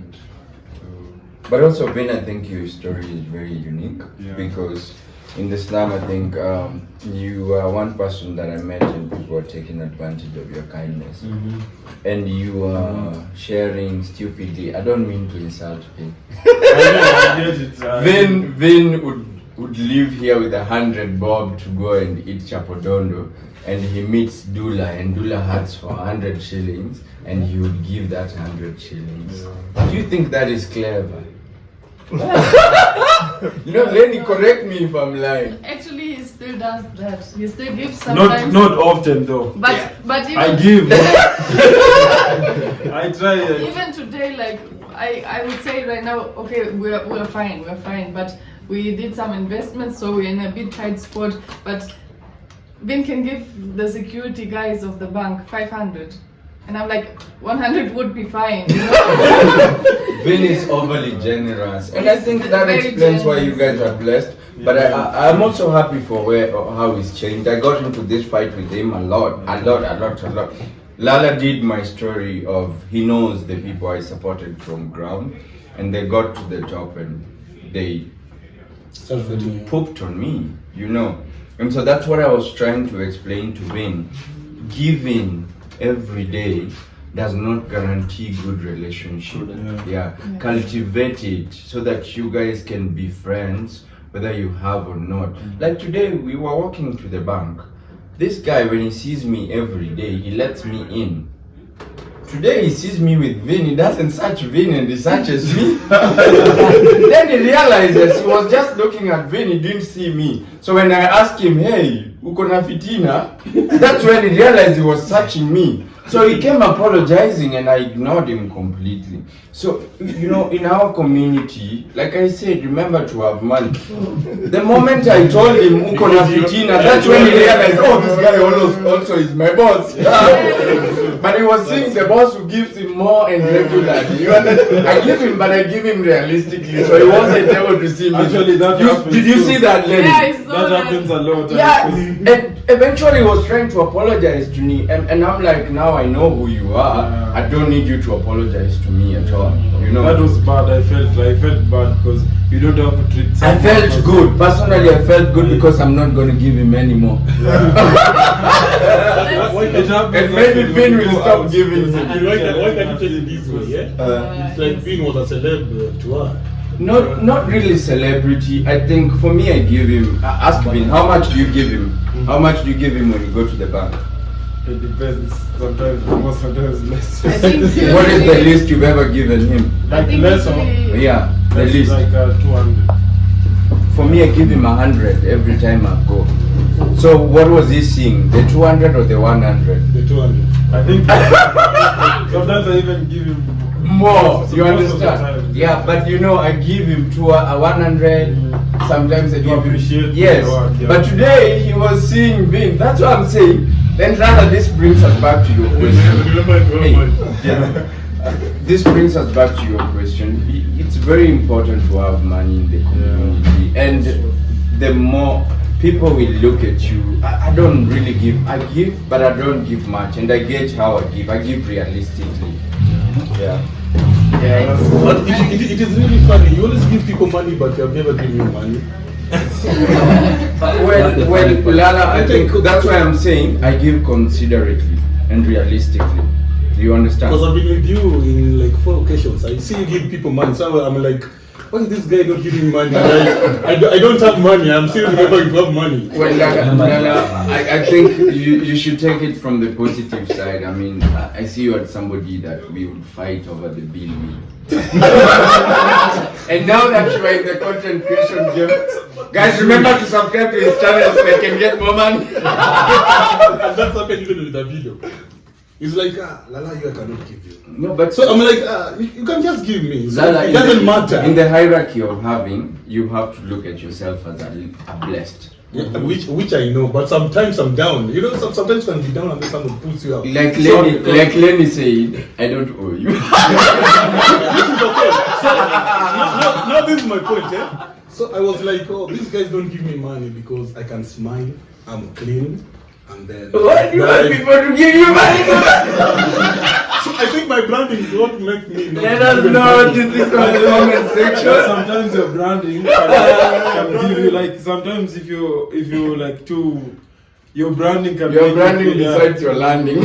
But also, Ben, I think your story is very unique because in the slum, I think you are one person that I met and people are taking advantage of your kindness. And you are sharing stupidly. I don't mean to insult him. I get it. Vin would leave here with 100 bob to go and eat chapodondo, and he meets Dula, and Dula asks for 100 shillings, and he would give that 100 shillings. Do you think that is clever? Lenny, correct me if I'm lying. Actually, he still does that. He still gives sometimes. Not often though. But even I give. I try. Even today, like I would say right now, okay, we're fine. But we did some investments, so we're in a bit tight spot. But Vin can give the security guys of the bank 500. And I'm like, 100 would be fine. You know? Vin is overly generous, and I think that explains why you guys are blessed. But I'm also happy for how he's changed. I got into this fight with him a lot. Lala did my story of he knows the people I supported from ground, and they got to the top and they pooped on me, And so that's what I was trying to explain to Vin. Giving every day does not guarantee good relationship. Cultivate it so that you guys can be friends whether you have or not. Like today we were walking to the bank. This guy, when he sees me every day, he lets me in. Today he sees me with Vin, he doesn't search Vin and he searches me. Then he realizes he was just looking at Vin, he didn't see me. So when I asked him, hey, uko na fitina? That's when he realized he was searching me. So he came apologizing and I ignored him completely. So, in our community, like I said, remember to have money. The moment I told him, uko na fitina, that's when he realized, oh, this guy also is my boss. But he was seeing the boss who gives him more and regularly. You understand? I give him, but I give him realistically. So he wasn't able to see me. Actually, that happens Did you too. see that, Lenny? Yeah, I saw That happens a lot. Yeah, and eventually he was trying to apologize to me, and I'm like, now I know who you are. Yeah. I don't need you to apologize to me at all. You know. That was bad. I felt bad because you don't have to treat. I someone felt as- good. Personally, I felt good because I'm not going to give him any more. It happens. And maybe actually Finn when will you go stop out. giving him. And why can't you take it this way, yeah? It's like Vin was a celeb to her. Not really celebrity. I think for me, I give him. Ask Vin, how much do you give him? How much do you give him when you go to the bank? It depends. Sometimes more, sometimes less. I think What is the least you've ever given him? I think less or usually- Yeah, the less least. like 200. For me, I give him 100 every time I go. So what was he seeing? The 200 or the 100? The 200. I think sometimes I even give him More, you most of the understand? time. Yeah, but you know, I give him 100. Sometimes I give him. appreciate Yes, the work, yeah. but today he was seeing Vin. That's what I'm saying. Then rather this brings us back to your question. Hey, yeah. This brings us back to your question. It's very important to have money in the community, and the more people will look at you. I don't really give. I give, but I don't give much, and I gauge how I give. I give realistically. Yeah. Yeah, But it is really funny. You always give people money, but you have never given you money. Well, Lala, I think that's why I'm saying I give considerately and realistically. Do you understand? Because I've been with you in like 4 occasions. I see you give people money. So I'm like, why is this guy not giving me money? I don't have money. I'm still remember you have money. Well, Lala, I think you should take it from the positive side. I mean, I see you as somebody that we would fight over the bill. And now that you are in the content creation game, guys, remember to subscribe to his channel so they can get more money. And that's happened even with the video. It's like, Lala, you I cannot give you. No, but So I'm like, you can just give me. So Lala, it doesn't matter. In the hierarchy of having, you have to look at yourself as a blessed. Yeah, which I know, but sometimes I'm down. You know, sometimes you can be down and then someone pulls you up. Like So- Lenny said, I don't owe you. This is okay. So, now this is my point, eh? So I was like, oh, these guys don't give me money because I can smile, I'm clean, and then... Why do you want people to give you money? So I think my branding is what makes me... Let us know what you think on the comment section. sometimes your branding can give you like sometimes if you like too your branding can Your make you branding feel, decides your landing.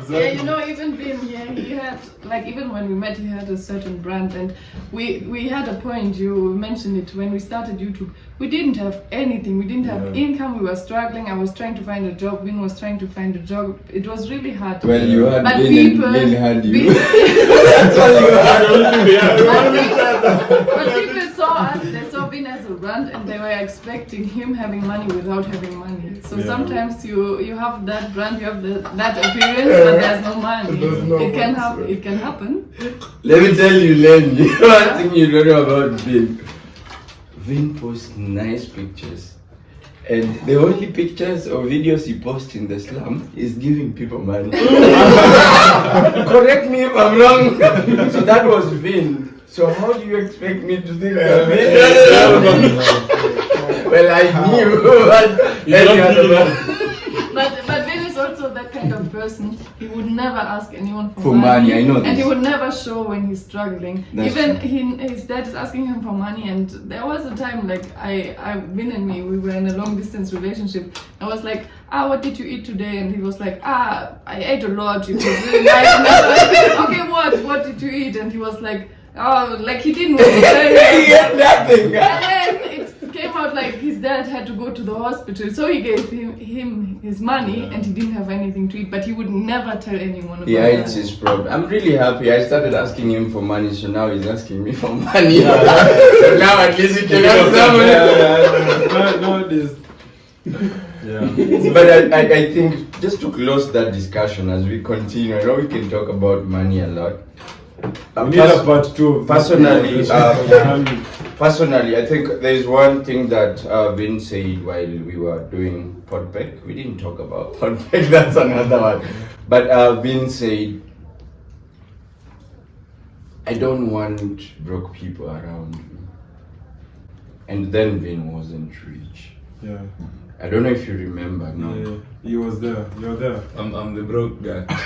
Yeah, you know, even Vin here, he had, like, even when we met, he had a certain brand, and we had a point, you mentioned it, when we started YouTube, we didn't have anything, we didn't have income, we were struggling, I was trying to find a job, Vin was trying to find a job, it was really hard. Well, you had But Vin people- and Vin had you. Vin- That's all you had. But people saw us, they saw Vin as a brand, and they were expecting him having money without having money. So sometimes you have that brand, you have that appearance, but there's no money. It can happen. Let me tell you, Lenny, one thing you don't know about Vin. Vin posts nice pictures. And the only pictures or videos he posts in the slum is giving people money. Correct me if I'm wrong. So that was Vin. So how do you expect me to think that Vin? Well, I knew what any other man. But Vin is also that kind of person. He would never ask anyone for For money, I know and he this. would never show when he's struggling. That's Even true. his dad is asking him for money, and there was a time like Vin and me, we were in a long distance relationship. I was like, what did you eat today? And he was like, I ate a lot. It was really nice. And I was like, okay, what did you eat? And he was like, like he didn't want to say. He had nothing. And then it came out like his dad had to go to the hospital, so he gave him his money, and he didn't have anything to eat, but he would never tell anyone about Yeah, it's that. his problem. I'm really happy. I started asking him for money, so now he's asking me for money. So now at least he can have some. nowadays. But I think just to close that discussion as we continue, I know we can talk about money a lot. We need a part 2. Personally, personally, I think there is one thing that Vin said while we were doing Podpec. We didn't talk about Podpec, that's another one. But Vin said, I don't want broke people around me. And then Vin wasn't rich. Yeah. I don't know if you remember. No. Yeah, he was there. You're there. I'm the broke guy. But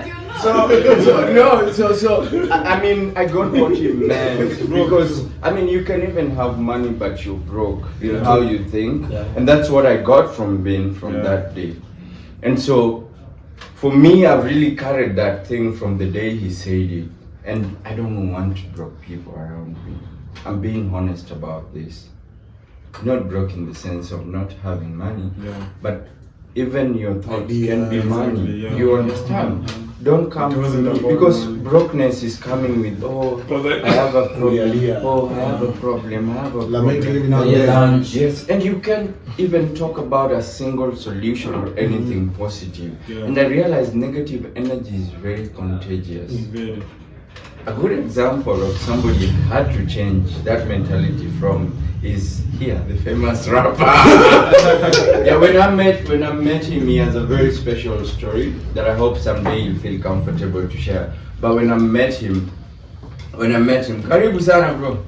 you know. So I mean, I got what he meant, because I mean, you can even have money but you're broke. You know how you think, and that's what I got from Vin from that day. And so, for me, I've really carried that thing from the day he said it, and I don't want broke people around me. I'm being honest about this. Not broke in the sense of not having money, but even your thoughts can be money. You understand? Don't come to me because brokenness is coming with, oh, I have a problem. Oh, I have a problem. I have a problem. Yes, and you can't even talk about a single solution or anything positive. And I realize negative energy is very contagious. A good example of somebody had to change that mentality from is here, the famous rapper. Yeah, when I met him, he has a very special story that I hope someday you feel comfortable to share. But when I met him, karibu sana bro.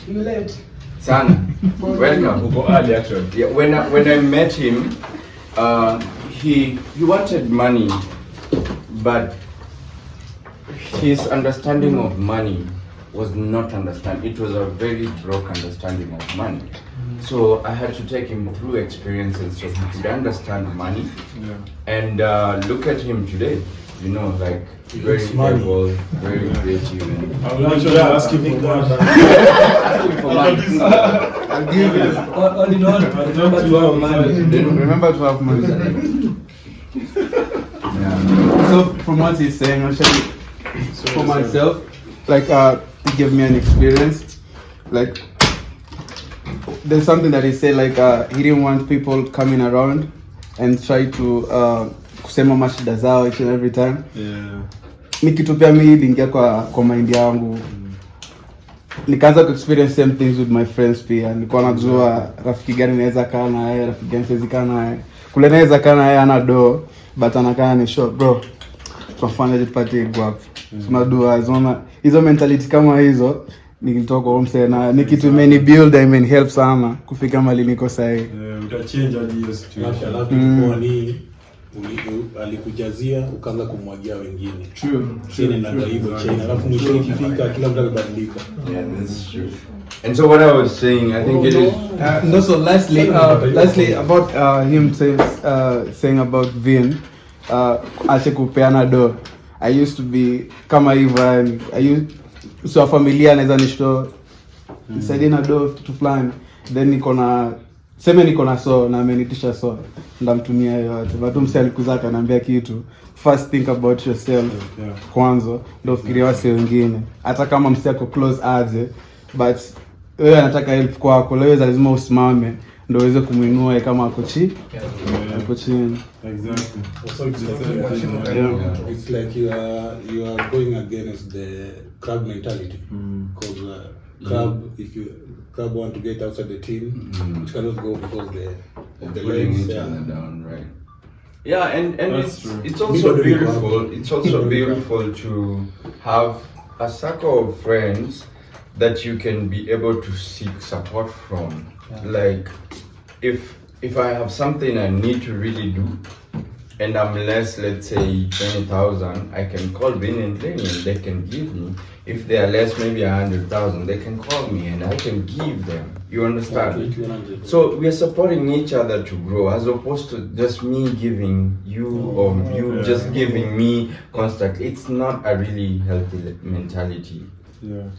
You late. Sana. Welcome. Yeah, when I met him, he wanted money, but his understanding of money was not it was a very broke understanding of money. So I had to take him through experiences so he could understand money. And look at him today, you know, like very able, very creative. And I will actually ask him for money. Ask him for money. I'll give you. All in all, Remember to have money. So from what he's saying, actually, for myself, like it gave me an experience. Like there's something that he said, like he didn't want people coming around and try to kusema mashida zao each and every time. Ni kitu pia mimi iliingia kwa mind yangu. Nikaanza ku experience same things with my friends pia. Nilikuwa najua rafiki gani naweza kaa naye, rafiki gani siwezi kaa naye. Kule naweza kaa naye ana do, but anakaa ni short bro. Tunafanya jipate guap. Tunadua hizo mentality kama hizo nikitoka home sana ni kitu imeni build I mean help sana kufika mahali niko sasa. Utachange hadi hiyo situation. Alafu ni alikujazia ukaanza kumwagia wengine. True. Chini na hivyo chini. Alafu mwisho ikifika kila mtu amebadilika. Yeah, that's true. And so what I was saying, I think it is. And also lastly about him saying about Vin, ache kupeana do. I used to be kama hivyo. So familia anaweza nishto nisaidie na do to plan, then niko na so na amenitisha so ndamtumia yote, but msi alikuza akaniambia kitu, first think about yourself kwanza ndio fikiria wasi wengine, hata kama msi yako close aje, but wewe anataka help kwako, leo lazima usimame ndio uweze kumuinua kama ako chini. Exactly. So it's like you are going against the crab mentality. Because crab want to get outside the team, it cannot go because of the legs. Each other down, right? Yeah, and it's also beautiful. It's also beautiful to have a circle of friends that you can be able to seek support from. Like if I have something I need to really do and I'm less, let's say 20,000, I can call Vin and Lenny and they can give me. If they are less, maybe 100,000, they can call me and I can give them. You understand? So we are supporting each other to grow, as opposed to just me giving you or you just giving me constantly. It's not a really healthy mentality. Yeah.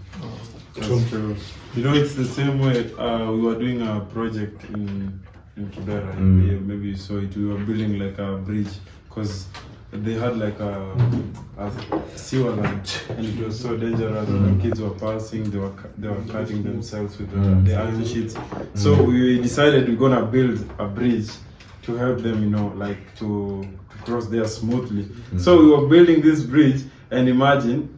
That's true. You know, it's the same way we were doing a project in Kibera. Maybe you saw it. We were building like a bridge because they had like a sewer line and it was so dangerous. When kids were passing, they were cutting themselves with the iron sheets. So we decided we're gonna build a bridge to help them, you know, like to cross there smoothly. So we were building this bridge, and imagine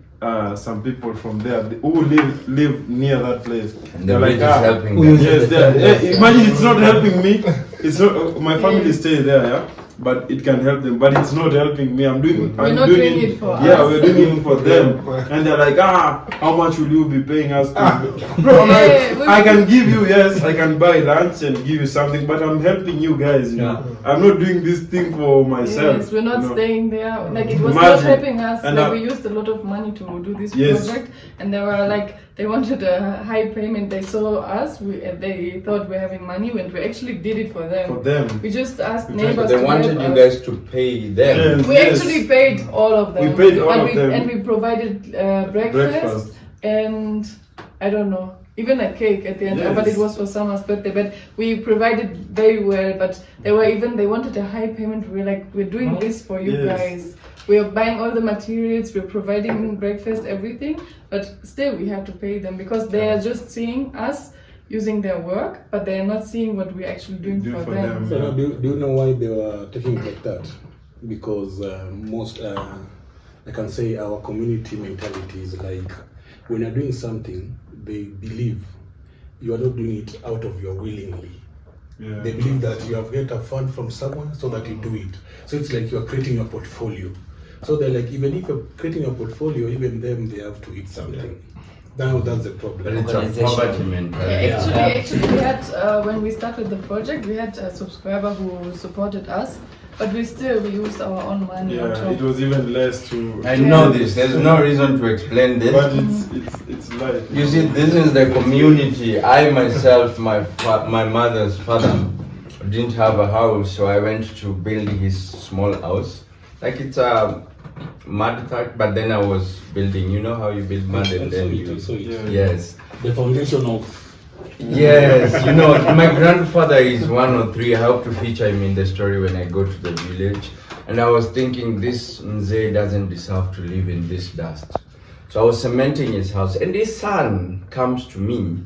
some people from there who live near that place. And the bridge is helping yes, them. imagine it's not helping me. It's not my family stay there, yeah. But it can help them. But it's not helping me. We're not doing it for us. Yeah, we're doing it for them. And they're like, how much will you be paying us? Bro, I can give you, yes, I can buy lunch and give you something, but I'm helping you guys. You know, I'm not doing this thing for myself. Yes, we're not staying there. Like it was Imagine. not helping us. And like we used a lot of money to do this project, and they were like, they wanted a high payment. They saw us. They thought we're having money when we actually did it for them. For them. We just asked But neighbors. they wanted you guys to pay them. We actually paid all of them. We paid all of them. And we provided breakfast and I don't know, even a cake at the end. But it was for someone's birthday. But we provided very well. But they wanted a high payment. We were like, we're doing this for you guys. We are buying all the materials, we're providing breakfast, everything, but still we have to pay them because they are just seeing us using their work, but they are not seeing what we're actually doing for them. So do you know why they were taking it like that? Because most, I can say our community mentality is like, when you're doing something, they believe you are not doing it out of your willingly. Yeah. They believe that you have get a fund from someone so that you do it. So it's like you're creating your portfolio. So they're like, even if you're creating your portfolio, even them, they have to eat something. Now that's the problem. But it's a poverty mentality. Actually, we had, when we started the project, we had a subscriber who supported us, but we used our own money on top. Yeah, it was even less to... I know this, there's no reason to explain this. But it's life. You see, this is the community. I myself, my mother's father, didn't have a house, so I went to build his small house. Like it's a mud hut, but then I was building. You know how you build mud and then you... Yes. The foundation of... Yes, you know, my grandfather is 103. I hope to feature him in the story when I go to the village. And I was thinking, this Mzee doesn't deserve to live in this dust. So I was cementing his house, and his son comes to me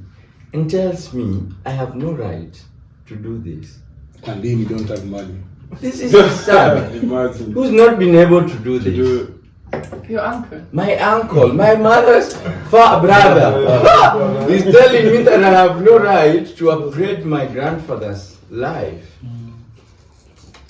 and tells me I have no right to do this. And then you don't have money. This is his son, who's not been able to do this. Your uncle. My uncle, my mother's brother, is telling me that I have no right to upgrade my grandfather's life.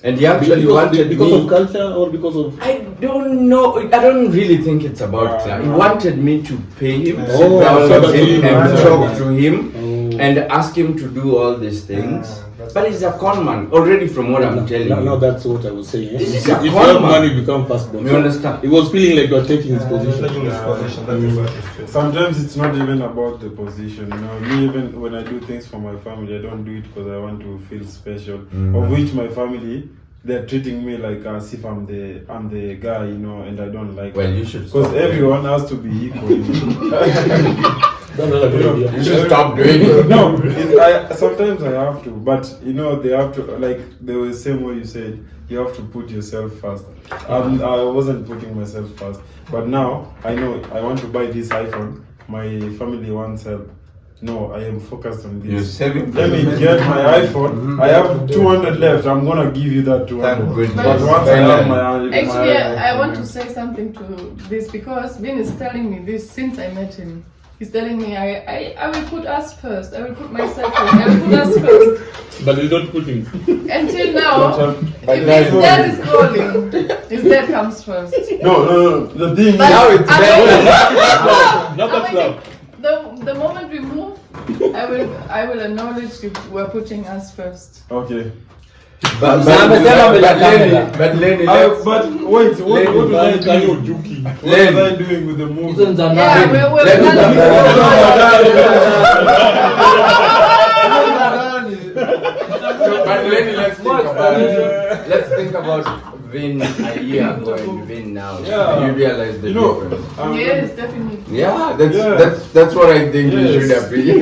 And he actually wanted because me... of culture or because of... I don't know. I don't really think it's about that. He wanted me to pay him, sit down with him and talk to him and ask him to do all these things. But he's a con man already from what I'm telling you. No, that's what I was saying. This is if a you con have man. money, you become firstborn. You understand? It was feeling like you're taking his position. Sometimes it's not even about the position. You know, me even when I do things for my family, I don't do it because I want to feel special. Of which my family, they're treating me like as if I'm the guy, you know, and I don't like. Well, you should. Because everyone has to be equal. You should stop doing it. No, sometimes I have to, but you know, they have to, like the same way you said, you have to put yourself first. I wasn't putting myself first, but now I know I want to buy this iPhone. My family wants help. No, I am focused on this. You're saving. Let me get my iPhone. I have 200 left. I'm gonna give you that 200. But once I have my actually, I want to say something to this because Vin is telling me this since I met him. He's telling me I will put us first. I will put myself first. I will put us first. But you don't put him. Until now, if his dad is calling, his dad comes first. No. The thing is, now it's the moment we move, I will acknowledge you were putting us first. Okay. But wait, what was I doing with the movie? Yeah, we're But let's think about Vin a year ago and Vin now. Yeah. You realize the difference. Yes, definitely. Yeah, that's what I think we should have been.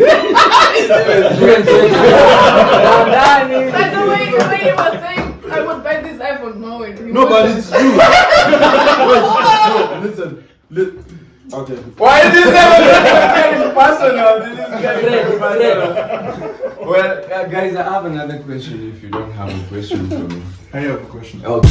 By the way he was saying I would buy this iPhone, no, but it's true. Listen. Okay. Why is this getting personal? This is getting personal. Well, guys, I have another question if you don't have a question for me. I have a question. Okay.